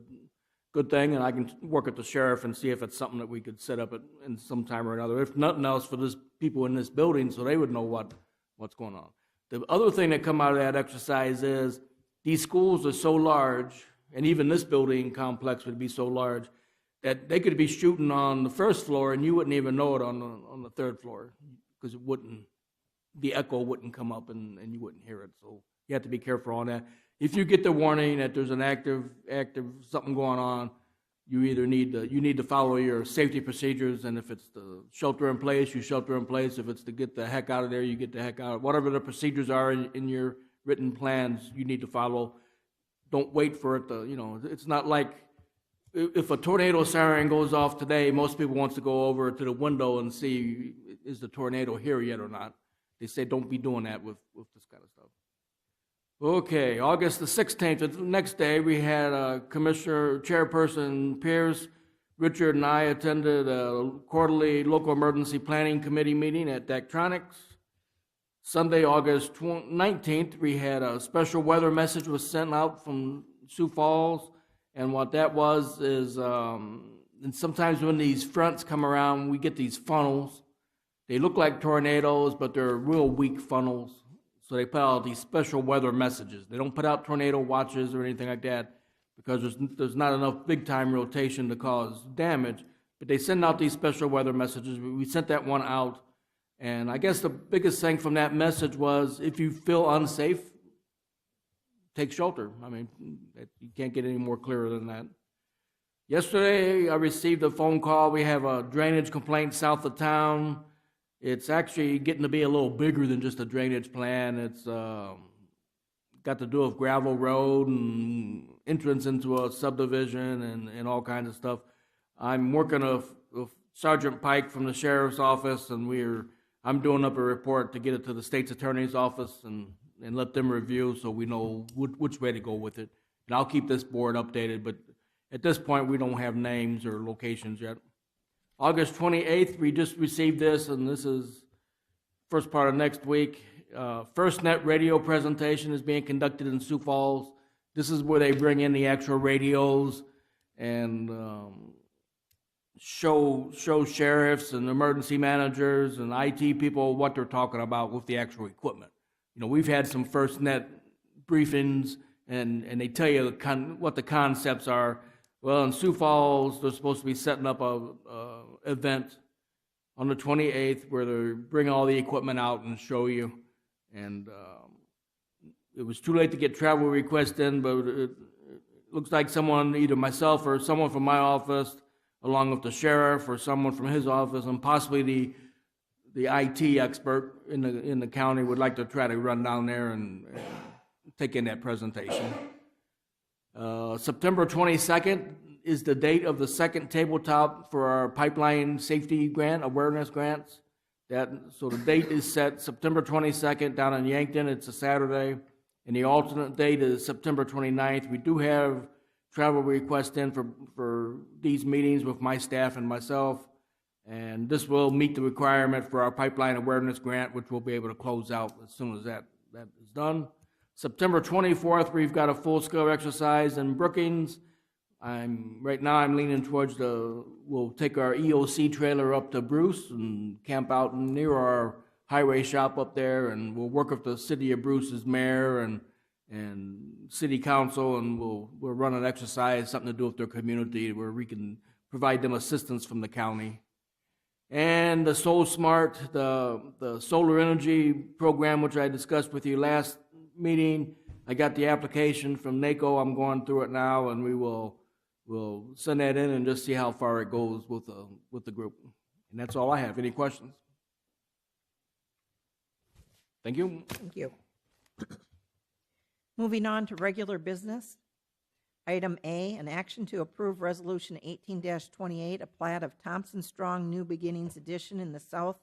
thing, and I can work with the sheriff and see if it's something that we could set up in some time or another, if nothing else for these people in this building, so they would know what's going on. The other thing that come out of that exercise is these schools are so large, and even this building complex would be so large, that they could be shooting on the first floor and you wouldn't even know it on the third floor, because the echo wouldn't come up and you wouldn't hear it. So you have to be careful on that. If you get the warning that there's an active something going on, you either need to follow your safety procedures, and if it's the shelter in place, you shelter in place. If it's to get the heck out of there, you get the heck out. Whatever the procedures are in your written plans, you need to follow. Don't wait for it to, it's not like if a tornado siren goes off today, most people wants to go over to the window and see, is the tornado here yet or not? They say don't be doing that with this kind of stuff. Okay, August the 16th, the next day, we had Commissioner Chairperson Pierce, Richard, and I attended a quarterly local emergency planning committee meeting at Daktronics. Sunday, August 19th, we had a special weather message was sent out from Sioux Falls, and what that was is, and sometimes when these fronts come around, we get these funnels. They look like tornadoes, but they're real weak funnels. So they put out these special weather messages. They don't put out tornado watches or anything like that because there's not enough big-time rotation to cause damage. But they send out these special weather messages. We sent that one out. And I guess the biggest thing from that message was if you feel unsafe, take shelter. I mean, you can't get any more clearer than that. Yesterday, I received a phone call. We have a drainage complaint south of town. It's actually getting to be a little bigger than just a drainage plan. It's got to do with gravel road and entrance into a subdivision and all kinds of stuff. I'm working with Sergeant Pike from the Sheriff's Office, and I'm doing up a report to get it to the State's Attorney's Office and let them review so we know which way to go with it. And I'll keep this board updated, but at this point, we don't have names or locations yet. August 28th, we just received this, and this is first part of next week. FirstNet radio presentation is being conducted in Sioux Falls. This is where they bring in the actual radios and show sheriffs and emergency managers and IT people what they're talking about with the actual equipment. We've had some FirstNet briefings, and they tell you what the concepts are. Well, in Sioux Falls, they're supposed to be setting up a event on the 28th where they bring all the equipment out and show you. And it was too late to get travel requests in, but it looks like someone, either myself or someone from my office, along with the sheriff or someone from his office, and possibly the IT expert in the county would like to try to run down there and take in that presentation. September 22nd is the date of the second tabletop for our pipeline safety grant, awareness grants. So the date is set September 22nd down in Yankton. It's a Saturday. And the alternate date is September 29th. We do have travel requests in for these meetings with my staff and myself. And this will meet the requirement for our pipeline awareness grant, which we'll be able to close out as soon as that is done. September 24th, we've got a full-scale exercise in Brookings. Right now I'm leaning towards we'll take our EOC trailer up to Bruce and camp out near our highway shop up there, and we'll work with the city of Bruce's mayor and city council, and we'll run an exercise, something to do with their community, where we can provide them assistance from the county. And the Soul Smart, the solar energy program, which I discussed with you last meeting, I got the application from NACO. I'm going through it now, and we'll send that in and just see how far it goes with the group. And that's all I have. Any questions? Thank you. Thank you. Moving on to regular business. Item A, an action to approve Resolution 18-28, a plat of Thompson Strong New Beginnings Edition in the south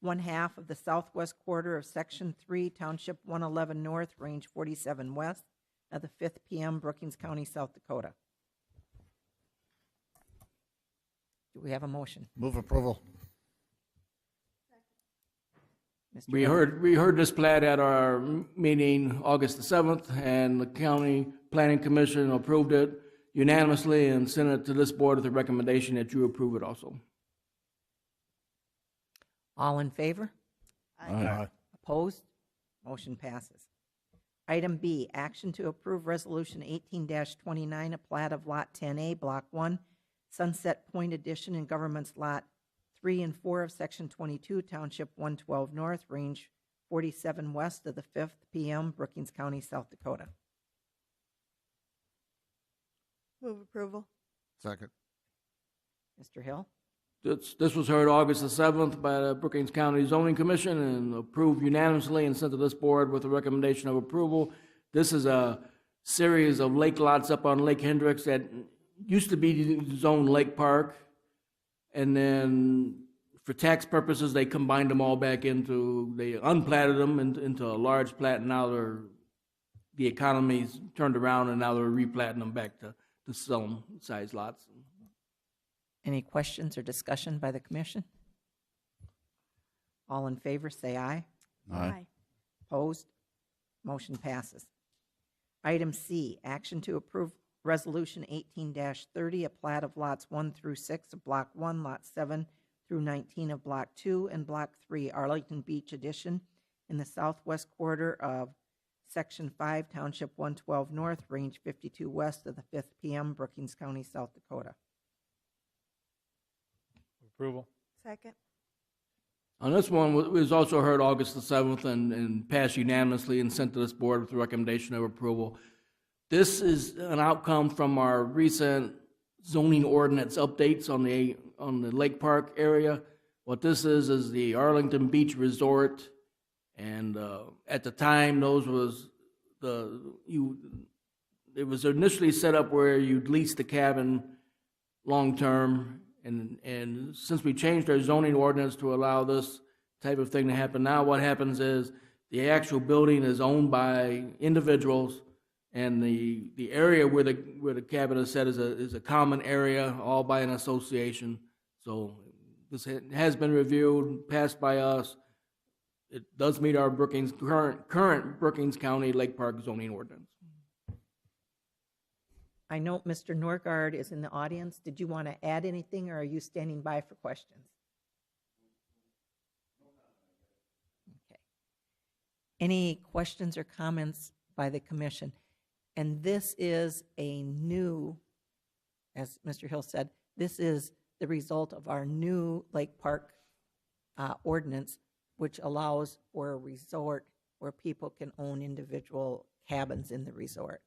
one half of the southwest quarter of Section 3, Township 111 North, Range 47 West, at the 5th p.m., Brookings County, South Dakota. Do we have a motion? Move approval. Mr. We heard this plat at our meeting August the 7th, and the County Planning Commission approved it unanimously and sent it to this board with a recommendation that you approve it also. All in favor? Aye. Opposed? Motion passes. Item B, action to approve Resolution 18-29, a plat of Lot 10A, Block 1, Sunset Point Addition in Government's Lot 3 and 4 of Section 22, Township 112 North, Range 47 West of the 5th PM, Brookings County, South Dakota. Move approval. Second. Mr. Hill? This was heard August the 7th by the Brookings County Zoning Commission and approved unanimously and sent to this board with a recommendation of approval. This is a series of lake lots up on Lake Hendricks that used to be zoned Lake Park. And then for tax purposes, they combined them all back into, they unplatted them into a large plat, and now the economy's turned around and now they're replatting them back to some size lots. Any questions or discussion by the commission? All in favor, say aye. Aye. Opposed? Motion passes. Item C, action to approve Resolution 18-30, a plat of lots 1 through 6 of Block 1, Lot 7 through 19 of Block 2, and Block 3, Arlington Beach Addition, in the southwest quarter of Section 5, Township 112 North, Range 52 West of the 5th PM, Brookings County, South Dakota. Approval. Second. On this one, it was also heard August the 7th and passed unanimously and sent to this board with a recommendation of approval. This is an outcome from our recent zoning ordinance updates on the Lake Park area. What this is the Arlington Beach Resort, and at the time, it was initially set up where you'd lease the cabin long-term. And since we changed our zoning ordinance to allow this type of thing to happen, now what happens is the actual building is owned by individuals, and the area where the cabin is set is a common area, all by an association. So this has been reviewed, passed by us. It does meet our current Brookings County Lake Park zoning ordinance. I note Mr. Norgard is in the audience. Did you want to add anything, or are you standing by for questions? Okay. Any questions or comments by the commission? And this is a new, as Mr. Hill said, this is the result of our new Lake Park ordinance, which allows for a resort where people can own individual cabins in the resort.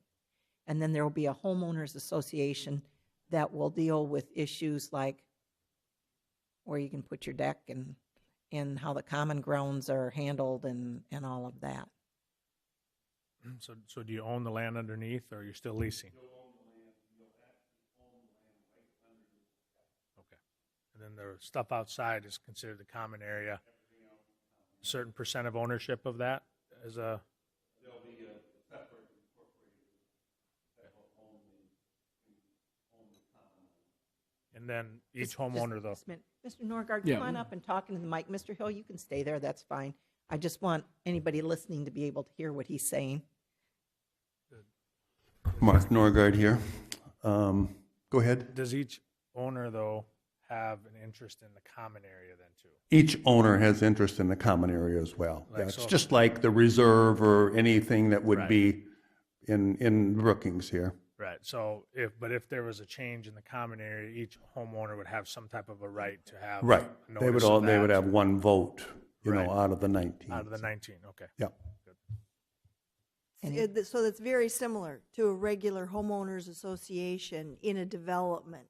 And then there will be a homeowners association that will deal with issues like where you can put your deck and how the common grounds are handled and all of that. So do you own the land underneath, or are you still leasing? Okay. And then the stuff outside is considered the common area. A certain percent of ownership of that as a... There'll be a separate incorporated that will own the common. And then each homeowner, though. Mr. Norgard, Yeah. come on up and talk into the mic. Mr. Hill, you can stay there. That's fine. I just want anybody listening to be able to hear what he's saying. Mark Norgard here. Go ahead. Does each owner, though, have an interest in the common area then, too? Each owner has interest in the common area as well. Like That's so- just like the reserve or anything that would Right. be in Brookings here. Right. So if there was a change in the common area, each homeowner would have some type of a right to have Right. They would notice of they would that have one vote, Right. out of the 19. out of the 19. Okay. Yeah. So that's very similar to a regular homeowners association in a development.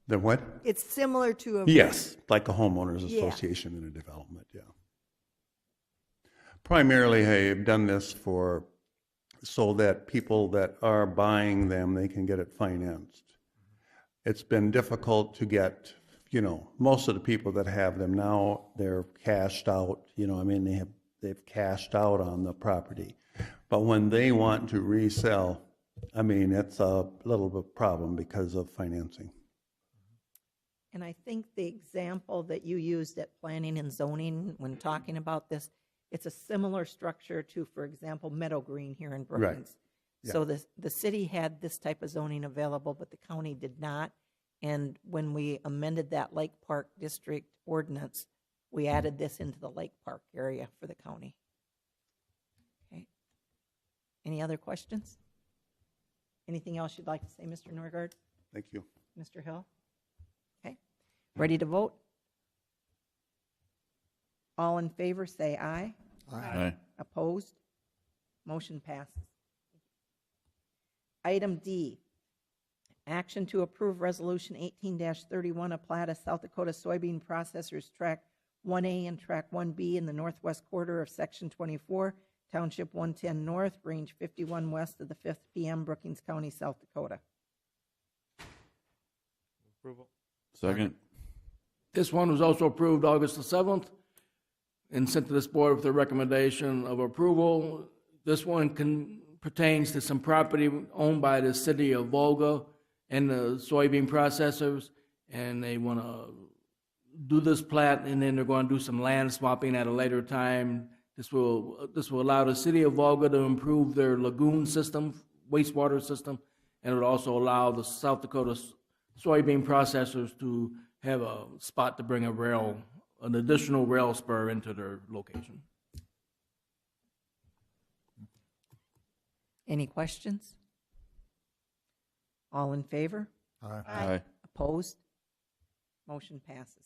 The what? It's similar to a. Yes, like a homeowners Yeah. association in a development, yeah. Primarily, I've done this so that people that are buying them, they can get it financed. It's been difficult to get, most of the people that have them now, they're cashed out, they've cashed out on the property. But when they want to resell, it's a little bit of a problem because of financing. And I think the example that you used at planning and zoning when talking about this, it's a similar structure to, for example, Meadow Green here in Brookings. Yeah. So the city had this type of zoning available, but the county did not. And when we amended that Lake Park District ordinance, we added this into the Lake Park area for the county. Any other questions? Anything else you'd like to say, Mr. Norgard? Thank you. Mr. Hill? Okay. Ready to vote? All in favor, say aye. Aye. Opposed? Motion passes. Item D, action to approve Resolution 18-31, a plat of South Dakota soybean processors Track 1A and Track 1B in the northwest quarter of Section 24, Township 110 North, Range 51 west of the 5th PM, Brookings County, South Dakota. Approval. Second. This one was also approved August the 7th and sent to this board with a recommendation of approval. This one pertains to some property owned by the city of Volga and the soybean processors, and they want to do this plat, and then they're going to do some land swapping at a later time. This will allow the city of Volga to improve their lagoon system, wastewater system, and it would also allow the South Dakota soybean processors to have a spot to bring an additional rail spur into their location. Any questions? All in favor? Aye. Opposed? Motion passes.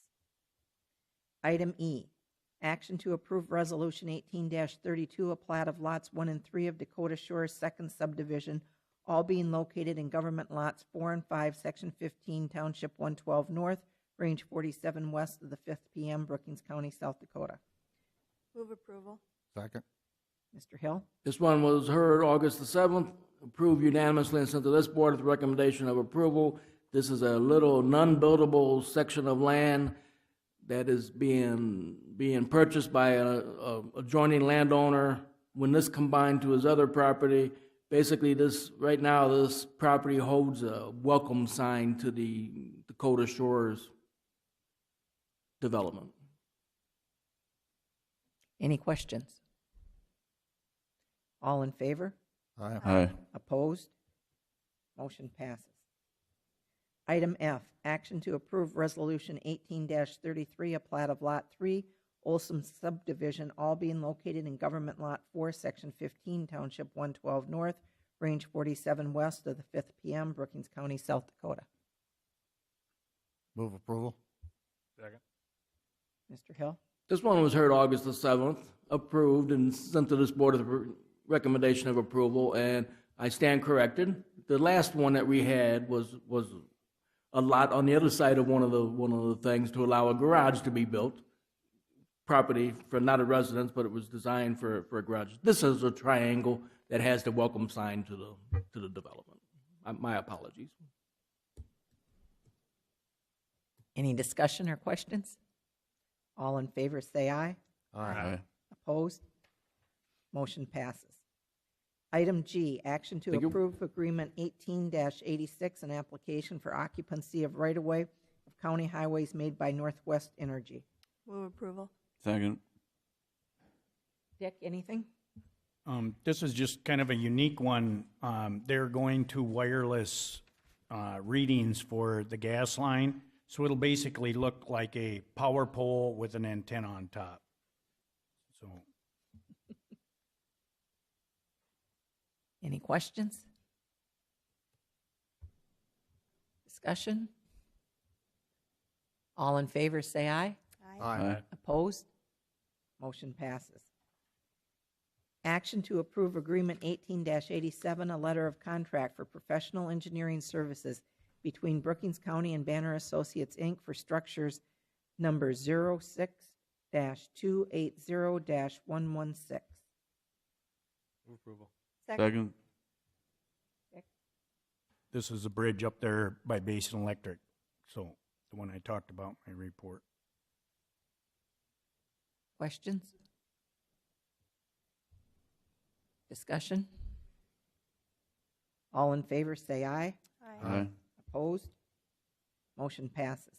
Item E, action to approve Resolution 18-32, a plat of lots 1 and 3 of Dakota Shores Second Subdivision, all being located in government lots 4 and 5, Section 15, Township 112 North, Range 47 west of the 5th PM, Brookings County, South Dakota. Move approval. Second. Mr. Hill? This one was heard August the 7th, approved unanimously and sent to this board with recommendation of approval. This is a little non-buildable section of land that is being purchased by a adjoining landowner. When this combined to his other property, basically right now this property holds a welcome sign to the Dakota Shores development. Any questions? All in favor? Aye. Opposed? Motion passes. Item F, action to approve Resolution 18-33, a plat of Lot 3, Olson Subdivision, all being located in Government Lot 4, Section 15, Township 112 North, Range 47 west of the 5th PM, Brookings County, South Dakota. Move approval. Second. Mr. Hill? This one was heard August the 7th, approved and sent to this board with a recommendation of approval, and I stand corrected. The last one that we had was a lot on the other side of one of the things to allow a garage to be built. Property for not a residence, but it was designed for a garage. This is a triangle that has the welcome sign to the development. My apologies. Any discussion or questions? All in favor say aye. Aye. Opposed? Motion passes. Item G, action to Thank you. approve Agreement 18-86, an application for occupancy of right-of-way of county highways made by Northwest Energy. Move approval. Second. Dick, anything? This is just kind of a unique one. They're going to wireless readings for the gas line, so it'll basically look like a power pole with an antenna on top. So, Any questions? Discussion? All in favor say aye. Aye. Opposed? Motion passes. Action to approve Agreement 18-87, a letter of contract for professional engineering services between Brookings County and Banner Associates, Inc. for structures number 06-280-116. Move approval. Second. this is a bridge up there by Basin Electric, so the one I talked about in my report. Questions? Discussion? All in favor say aye. Aye. Opposed? Motion passes.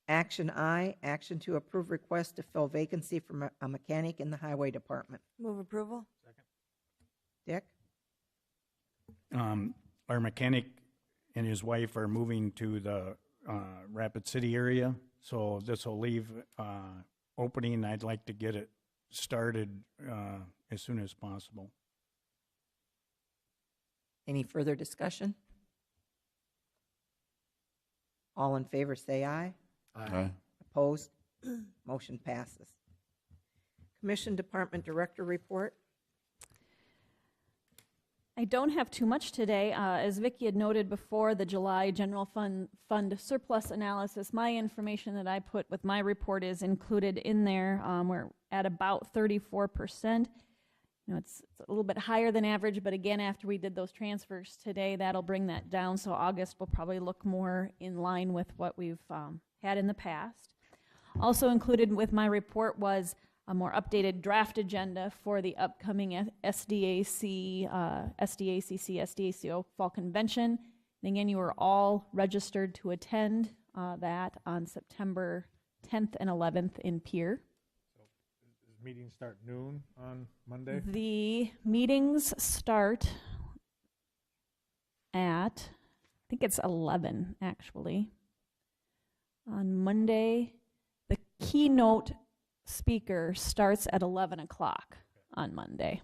Action I, action to approve request to fill vacancy for a mechanic in the Highway Department. Move approval. Dick? Our mechanic and his wife are moving to the Rapid City area, so this will leave opening. I'd like to get it started as soon as possible. Any further discussion? All in favor, say aye. Aye. Opposed? Motion passes. Commission Department Director report. I don't have too much today. As Vicki had noted before, the July general fund surplus analysis, my information that I put with my report is included in there. We're at about 34%. You know, it's a little bit higher than average, but again, after we did those transfers today, that'll bring that down. So August will probably look more in line with what we've had in the past. Also included with my report was a more updated draft agenda for the upcoming SDAC, SDACC, SDACO Fall Convention. And again, you are all registered to attend that on September 10th and 11th in Pierre. Does meetings start noon on Monday? The meetings start at, I think it's 11 actually. On Monday, the keynote speaker starts at 11 o'clock on Monday.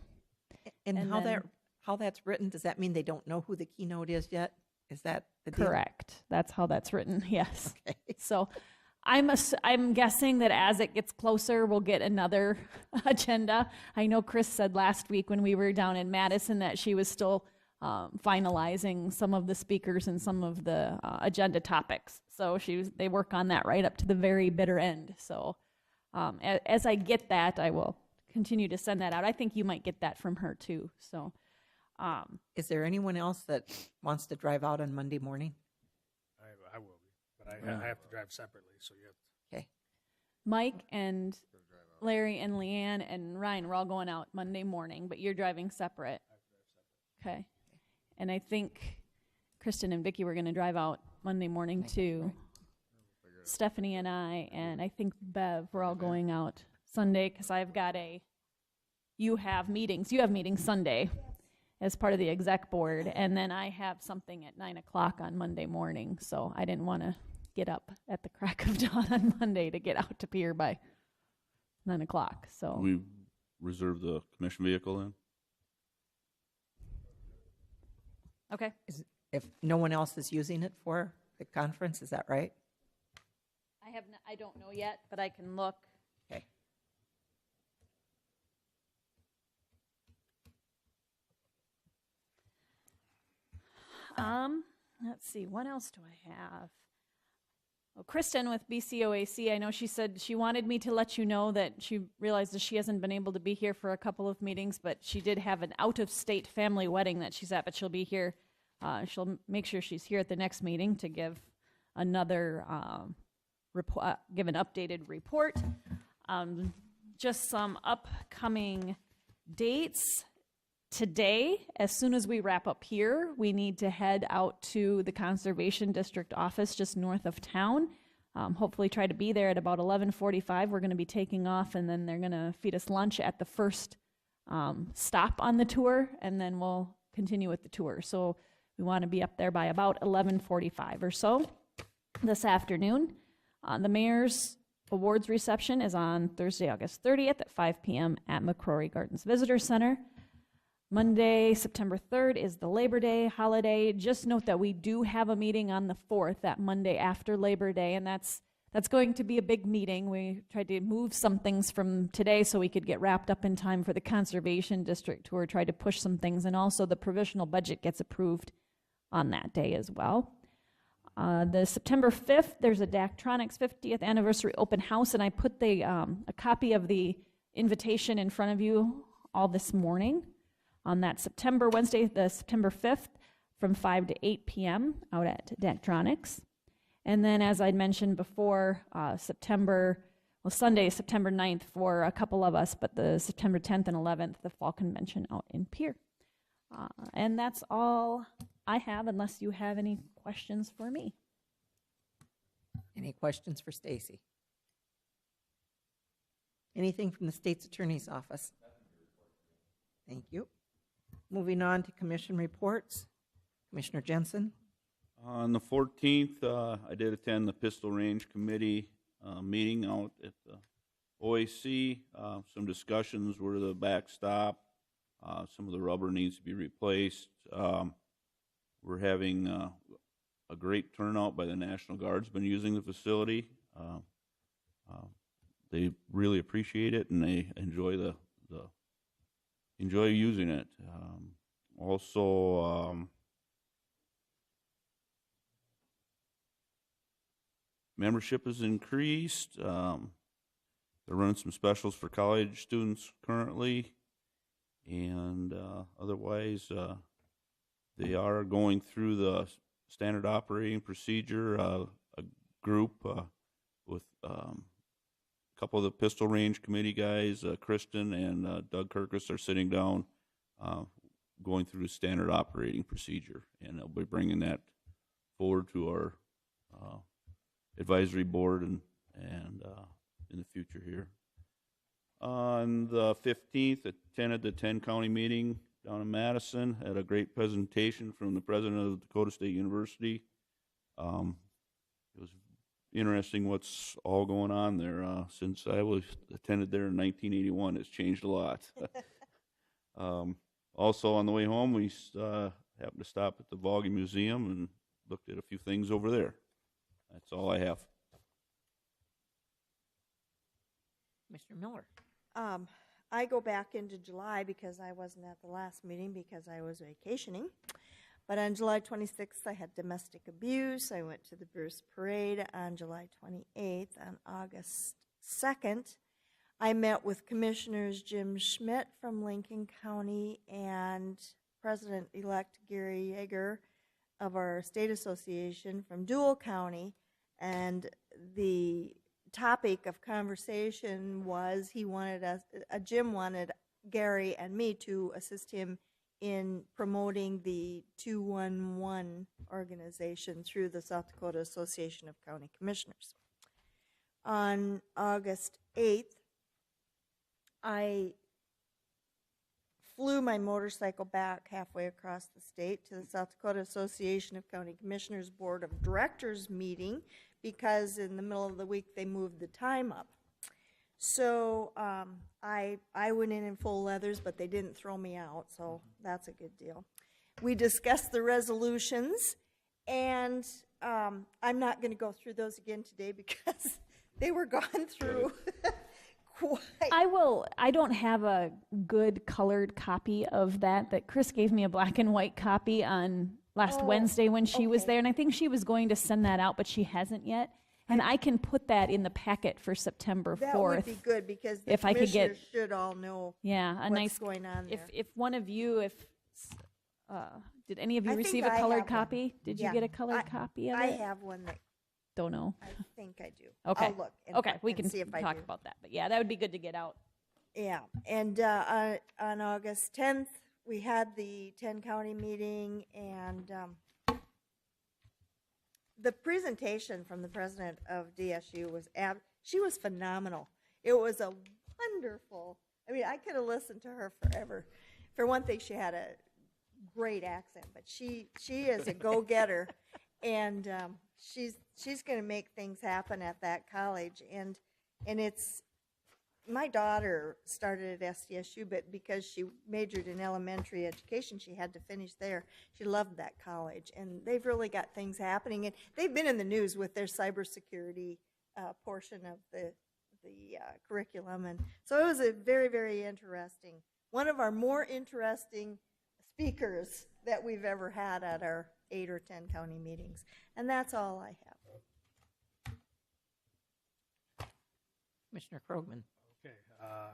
And And how then- how that's written, does that mean they don't know who the keynote is yet? Is that the deal? Correct. That's how that's written, yes. Okay. So I'm guessing that as it gets closer, we'll get another agenda. I know Chris said last week when we were down in Madison that she was still finalizing some of the speakers and some of the agenda topics. So they work on that right up to the very bitter end. So as I get that, I will continue to send that out. I think you might get that from her too. So, Is there anyone else that wants to drive out on Monday morning? I will be, but I have to drive separately, so you have to. Okay. Mike and Larry and Leanne and Ryan, we're all going out Monday morning, but you're driving separate. Okay. And I think Kristen and Vicki were going to drive out Monday morning too. Stephanie and I think Bev, we're all going out Sunday because you have meetings Sunday as part of the exec board, and then I have something at 9 o'clock on Monday morning, so I didn't want to get up at the crack of dawn on Monday to get out to Pier by 9 o'clock. So We reserve the commission vehicle then? okay. If no one else is using it for the conference, is that right? I don't know yet, but I can look. Okay. Let's see, what else do I have? Well, Kristen with BCOAC, I know she said she wanted me to let you know that she realizes she hasn't been able to be here for a couple of meetings, but she did have an out-of-state family wedding that she's at, but she'll be here. She'll make sure she's here at the next meeting to give another give an updated report. Just some upcoming dates. Today, as soon as we wrap up here, we need to head out to the Conservation District office just north of town. Hopefully try to be there at about 11:45. We're going to be taking off, and then they're going to feed us lunch at the first stop on the tour, and then we'll continue with the tour. So we want to be up there by about 11:45 or so this afternoon. The mayor's awards reception is on Thursday, August 30th at 5 p.m. at McCrory Gardens Visitor Center. Monday, September 3rd is the Labor Day holiday. Just note that we do have a meeting on the 4th, that Monday after Labor Day, and that's going to be a big meeting. We tried to move some things from today so we could get wrapped up in time for the Conservation District tour, tried to push some things, and also the provisional budget gets approved on that day as well. The September 5th, there's a Daktronics 50th anniversary open house, and I put a copy of the invitation in front of you all this morning. On that Wednesday, the September 5th, from 5 to 8 p.m. out at Daktronics. And then, as I'd mentioned before, Sunday, September 9th for a couple of us, but the September 10th and 11th, the Fall Convention out in Pierre. And that's all I have, unless you have any questions for me. Any questions for Stacy? Anything from the state's attorney's office? Thank you. Moving on to commission reports. Commissioner Jensen. On the 14th, I did attend the Pistol Range Committee meeting out at the OAC. Some discussions were the backstop. Some of the rubber needs to be replaced. We're having a great turnout by the National Guard's been using the facility. They really appreciate it, and they enjoy enjoy using it. Also, membership has increased. They're running some specials for college students currently, and otherwise, they are going through the standard operating procedure. A group with a couple of the pistol range committee guys, Kristen and Doug Kirkus, are sitting down, going through the standard operating procedure, and they'll be bringing that forward to our advisory board and in the future here. On the 15th, attended the 10-county meeting down in Madison. Had a great presentation from the president of Dakota State University. It was interesting what's all going on there. Since I was attended there in 1981, it's changed a lot. Also, on the way home, we happened to stop at the Vaughan Museum and looked at a few things over there. That's all I have. Mr. Miller. I go back into July because I wasn't at the last meeting because I was vacationing. But on July 26th, I had domestic abuse. I went to the Bruce Parade on July 28th. On August 2nd, I met with Commissioners Jim Schmidt from Lincoln County and President-elect Gary Yeager of our state association from Dual County. And the topic of conversation was Jim wanted Gary and me to assist him in promoting the 211 organization through the South Dakota Association of County Commissioners. On August 8th, I flew my motorcycle back halfway across the state to the South Dakota Association of County Commissioners Board of Directors meeting because in the middle of the week they moved the time up. So I went in full leathers, but they didn't throw me out, so that's a good deal. We discussed the resolutions, and I'm not going to go through those again today because they were gone through quite. I don't have a good colored copy of that Chris gave me a black and white copy on last Wednesday when she was there, and I think she was going to send that out, but she hasn't yet. And I can put that in the packet for September 4th. That would be good because the if I could get, should all know what's going on there. If one of you, did any of you I think receive a I colored have one. Did you Yeah. get a colored copy of it? I have one that Don't know. I think I do. Okay. I'll look. We can see if I talk do. about that. But yeah, that would be good to get out. Yeah, and on August 10th, we had the 10-county meeting, and the presentation from the president of DSU was she was phenomenal. It was a wonderful. I mean, I could have listened to her forever. For one thing, she had a great accent, but she is a go-getter, and she's going to make things happen at that college, and it's. My daughter started at SDSU, but because she majored in elementary education, she had to finish there. She loved that college, and they've really got things happening. And they've been in the news with their cybersecurity portion of the curriculum, and so it was a very, very interesting. One of our more interesting speakers that we've ever had at our 8 or 10 county meetings, and that's all I have. Commissioner Krogman. Okay,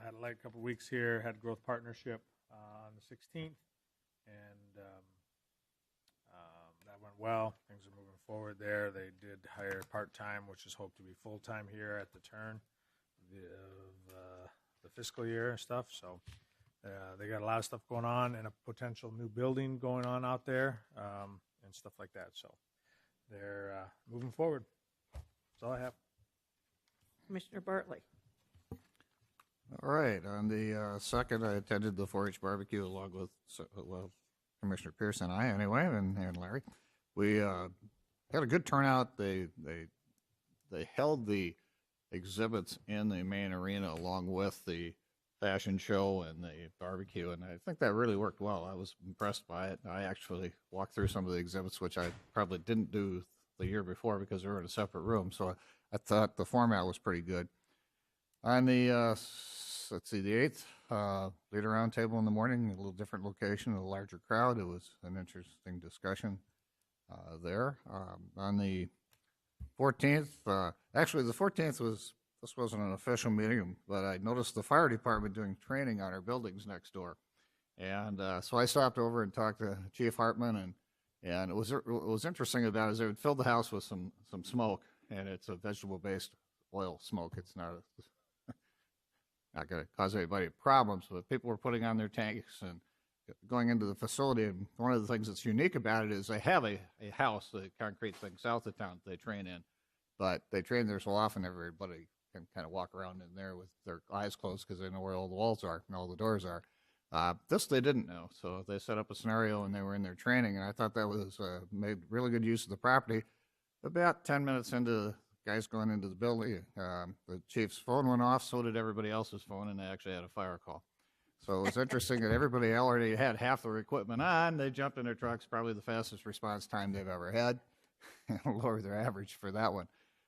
had a light couple of weeks here, had growth partnership on the 16th, and that went well. Things are moving forward there. They did hire part-time, which is hoped to be full-time here at the turn of the fiscal year and stuff. So they got a lot of stuff going on and a potential new building going on out there and stuff like that. So they're moving forward. That's all I have. Commissioner Bartley. All right. On the 2nd, I attended the 4-H barbecue along with Commissioner Pearson and I, anyway, and Larry. We had a good turnout. They held the exhibits in the main arena along with the fashion show and the barbecue, and I think that really worked well. I was impressed by it. I actually walked through some of the exhibits, which I probably didn't do the year before because they were in a separate room. So I thought the format was pretty good. On the let's see, the 8th leader roundtable in the morning, a little different location, a larger crowd. It was an interesting discussion there. On the 14th, actually the 14th this wasn't an official meeting, but I noticed the fire department doing training on our buildings next door. And so I stopped over and talked to Chief Hartman, and what was interesting about it is they would fill the house with some smoke, and it's a vegetable-based oil smoke. It's not going to cause anybody problems, but people were putting on their tanks and going into the facility. And one of the things that's unique about it is they have a house, a concrete thing south of town that they train in, but they train there so often everybody can kind of walk around in there with their eyes closed because they know where all the walls are and all the doors are. This they didn't know, so they set up a scenario and they were in their training, and I thought that was made really good use of the property. About 10 minutes into the guys going into the building, the chief's phone went off, so did everybody else's phone, and they actually had a fire call. So it was interesting that everybody already had half their equipment on. They jumped in their trucks, probably the fastest response time they've ever had, lower their average for that one.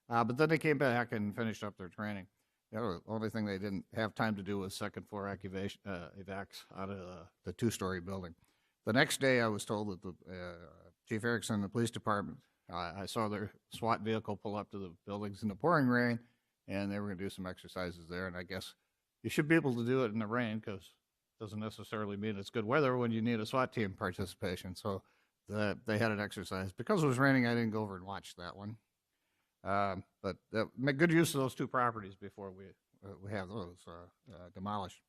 But then they came back and finished up their training. The only thing they didn't have time to do was second floor evacs out of the two-story building. The next day I was told that the Chief Erickson and the police department, I saw their SWAT vehicle pull up to the buildings in the pouring rain, and they were going to do some exercises there. And I guess you should be able to do it in the rain because it doesn't necessarily mean it's good weather when you need a SWAT team participation. So they had an exercise. Because it was raining, I didn't go over and watch that one. But make good use of those two properties before we have those demolished.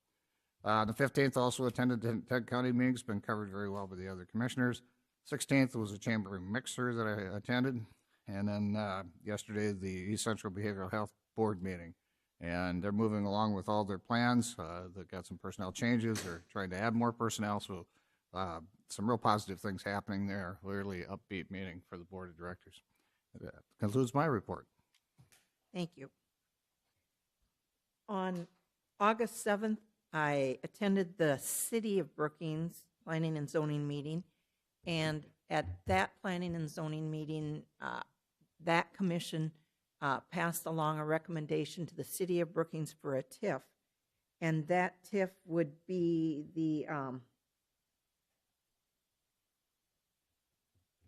The 15th also attended the 10 county meetings, been covered very well by the other commissioners. 16th was a chamber mixer that I attended. And then yesterday, the East Central Behavioral Health Board meeting. And they're moving along with all their plans. They've got some personnel changes. They're trying to add more personnel. So some real positive things happening there. Really upbeat meeting for the board of directors. That concludes my report. Thank you. On August 7th, I attended the City of Brookings Planning and Zoning meeting, and at that Planning and Zoning meeting, that commission passed along a recommendation to the City of Brookings for a TIF, and that TIF would be the,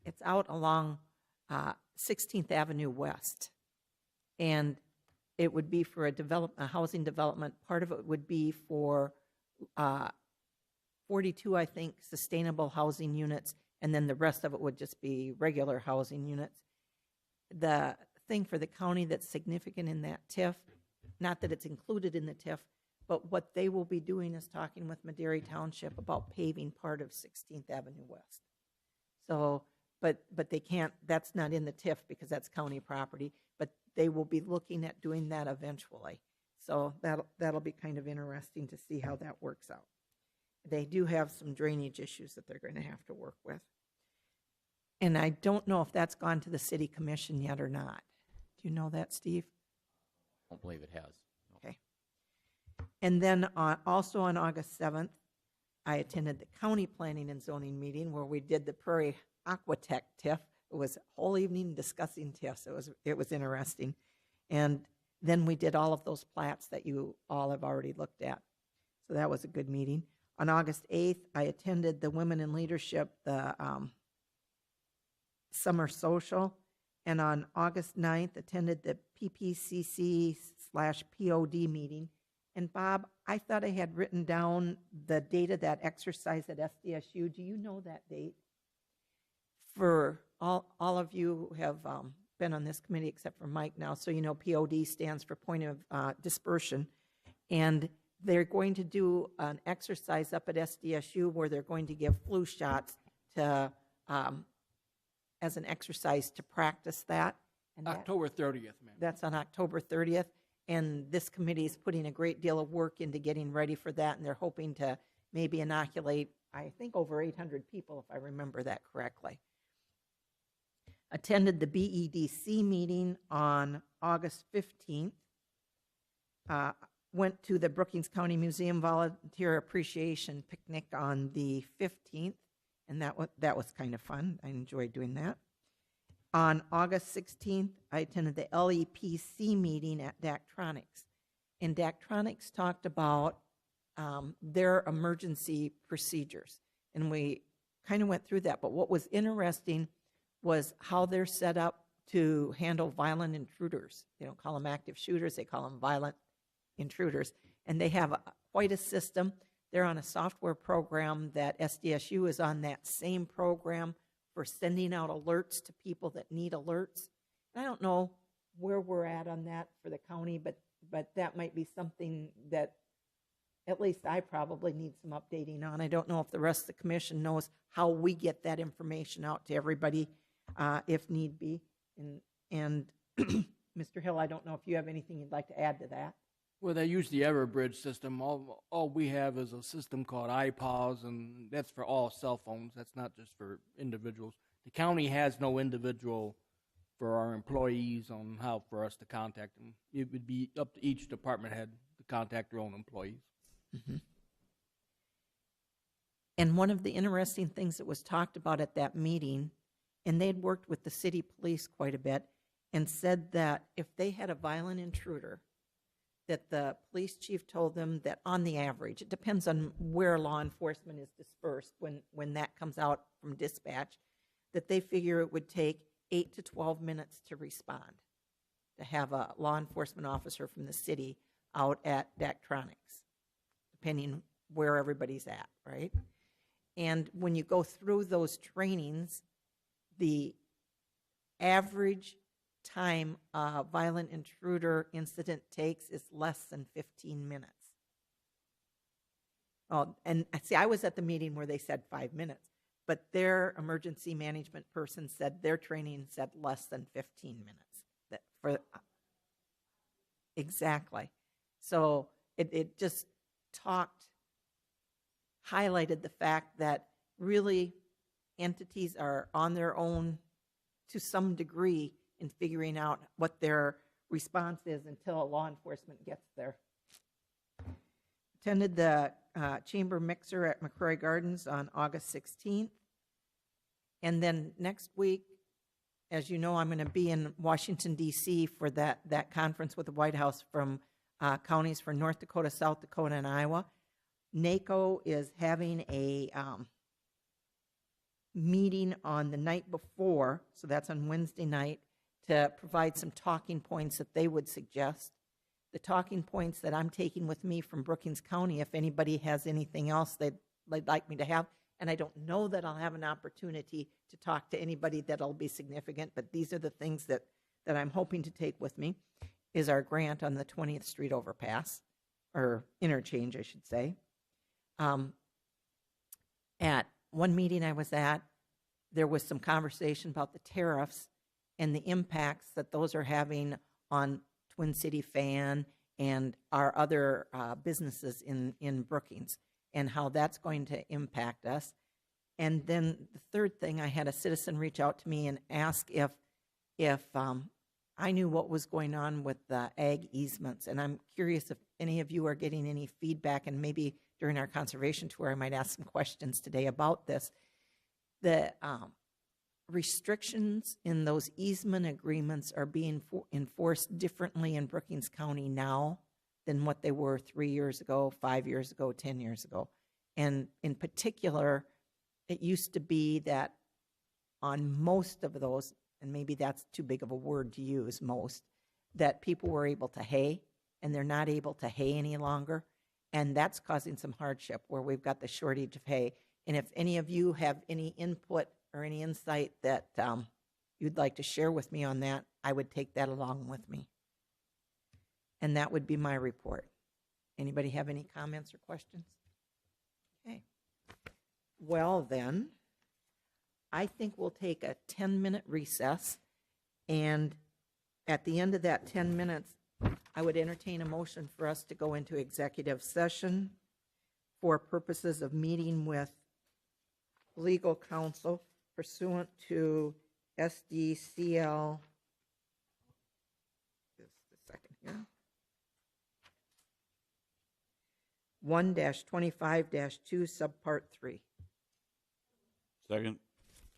it's out along 16th Avenue West, and it would be for a housing development. Part of it would be for 42, I think, sustainable housing units, and then the rest of it would just be regular housing units. The thing for the county that's significant in that TIF, not that it's included in the TIF, but what they will be doing is talking with Madera Township about paving part of 16th Avenue West. So, but they can't, that's not in the TIF because that's county property, but they will be looking at doing that eventually. So that'll be kind of interesting to see how that works out. They do have some drainage issues that they're going to have to work with. And I don't know if that's gone to the city commission yet or not. Do you know that, Steve? I don't believe it has. Okay. And then also on August 7th, I attended the county planning and zoning meeting where we did the Prairie Aquatech TIF. It was a whole evening discussing TIFs. It was interesting. And then we did all of those plats that you all have already looked at. So that was a good meeting. On August 8th, I attended the Women in Leadership, the summer social. And on August 9th, attended the PPCC/POD meeting. And Bob, I thought I had written down the date of that exercise at SDSU. Do you know that date? For all of you who have been on this committee except for Mike now, so you know POD stands for point of dispersion. And they're going to do an exercise up at SDSU where they're going to give flu shots to as an exercise to practice that. And October 30th, ma'am. that's on October 30th. And this committee is putting a great deal of work into getting ready for that, and they're hoping to maybe inoculate, I think, over 800 people, if I remember that correctly. Attended the BEDC meeting on August 15th. went to the Brookings County Museum Volunteer Appreciation Picnic on the 15th, and that was kind of fun. I enjoyed doing that. On August 16th, I attended the LEPC meeting at Daktronics, and Daktronics talked about their emergency procedures, and we kind of went through that. But what was interesting was how they're set up to handle violent intruders. They don't call them active shooters, they call them violent intruders. And they have quite a system. They're on a software program that SDSU is on that same program for sending out alerts to people that need alerts. And I don't know where we're at on that for the county, but that might be something that at least I probably need some updating on. I don't know if the rest of the commission knows how we get that information out to everybody if need be. And Mr. Hill, I don't know if you have anything you'd like to add to that. Well, they use the Everbridge system. All we have is a system called iPause, and that's for all cell phones. That's not just for individuals. The county has no individual for our employees on how for us to contact them. It would be up to each department head to contact their own employees. Mm-hmm. And one of the interesting things that was talked about at that meeting, and they'd worked with the city police quite a bit, and said that if they had a violent intruder, that the police chief told them that on the average, it depends on where law enforcement is dispersed when that comes out from dispatch, that they figure it would take 8 to 12 minutes to respond, to have a law enforcement officer from the city out at Daktronics, depending where everybody's at, right? And when you go through those trainings, the average time a violent intruder incident takes is less than 15 minutes. Oh, and see, I was at the meeting where they said 5 minutes, but their emergency management person said their training said less than 15 minutes. That for exactly. So it just highlighted the fact that really entities are on their own to some degree in figuring out what their response is until law enforcement gets there. Attended the chamber mixer at McCrory Gardens on August 16th. And then next week, as you know, I'm going to be in Washington, D.C. for that conference with the White House from counties for North Dakota, South Dakota, and Iowa. NACO is having a meeting on the night before, so that's on Wednesday night, to provide some talking points that they would suggest. The talking points that I'm taking with me from Brookings County, if anybody has anything else they'd like me to have, and I don't know that I'll have an opportunity to talk to anybody that'll be significant, but these are the things that I'm hoping to take with me, is our grant on the 20th Street overpass, or interchange, I should say. At one meeting I was at, there was some conversation about the tariffs and the impacts that those are having on Twin City Fan and our other businesses in Brookings, and how that's going to impact us. And then the third thing, I had a citizen reach out to me and ask if I knew what was going on with the ag easements. And I'm curious if any of you are getting any feedback, and maybe during our conservation tour I might ask some questions today about this. The restrictions in those easement agreements are being enforced differently in Brookings County now than what they were 3 years ago, 5 years ago, 10 years ago. And in particular, it used to be that on most of those, and maybe that's too big of a word to use, most, that people were able to hay, and they're not able to hay any longer. And that's causing some hardship where we've got the shortage of hay. And if any of you have any input or any insight that you'd like to share with me on that, I would take that along with me. And that would be my report. Anybody have any comments or questions? Okay. Well then, I think we'll take a 10-minute recess, and at the end of that 10 minutes, I would entertain a motion for us to go into executive session for purposes of meeting with legal counsel pursuant to SDCL, just a second here, 1-25-2, subpart 3. Second.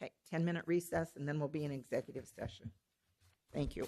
Okay, 10-minute recess, and then we'll be in executive session. Thank you.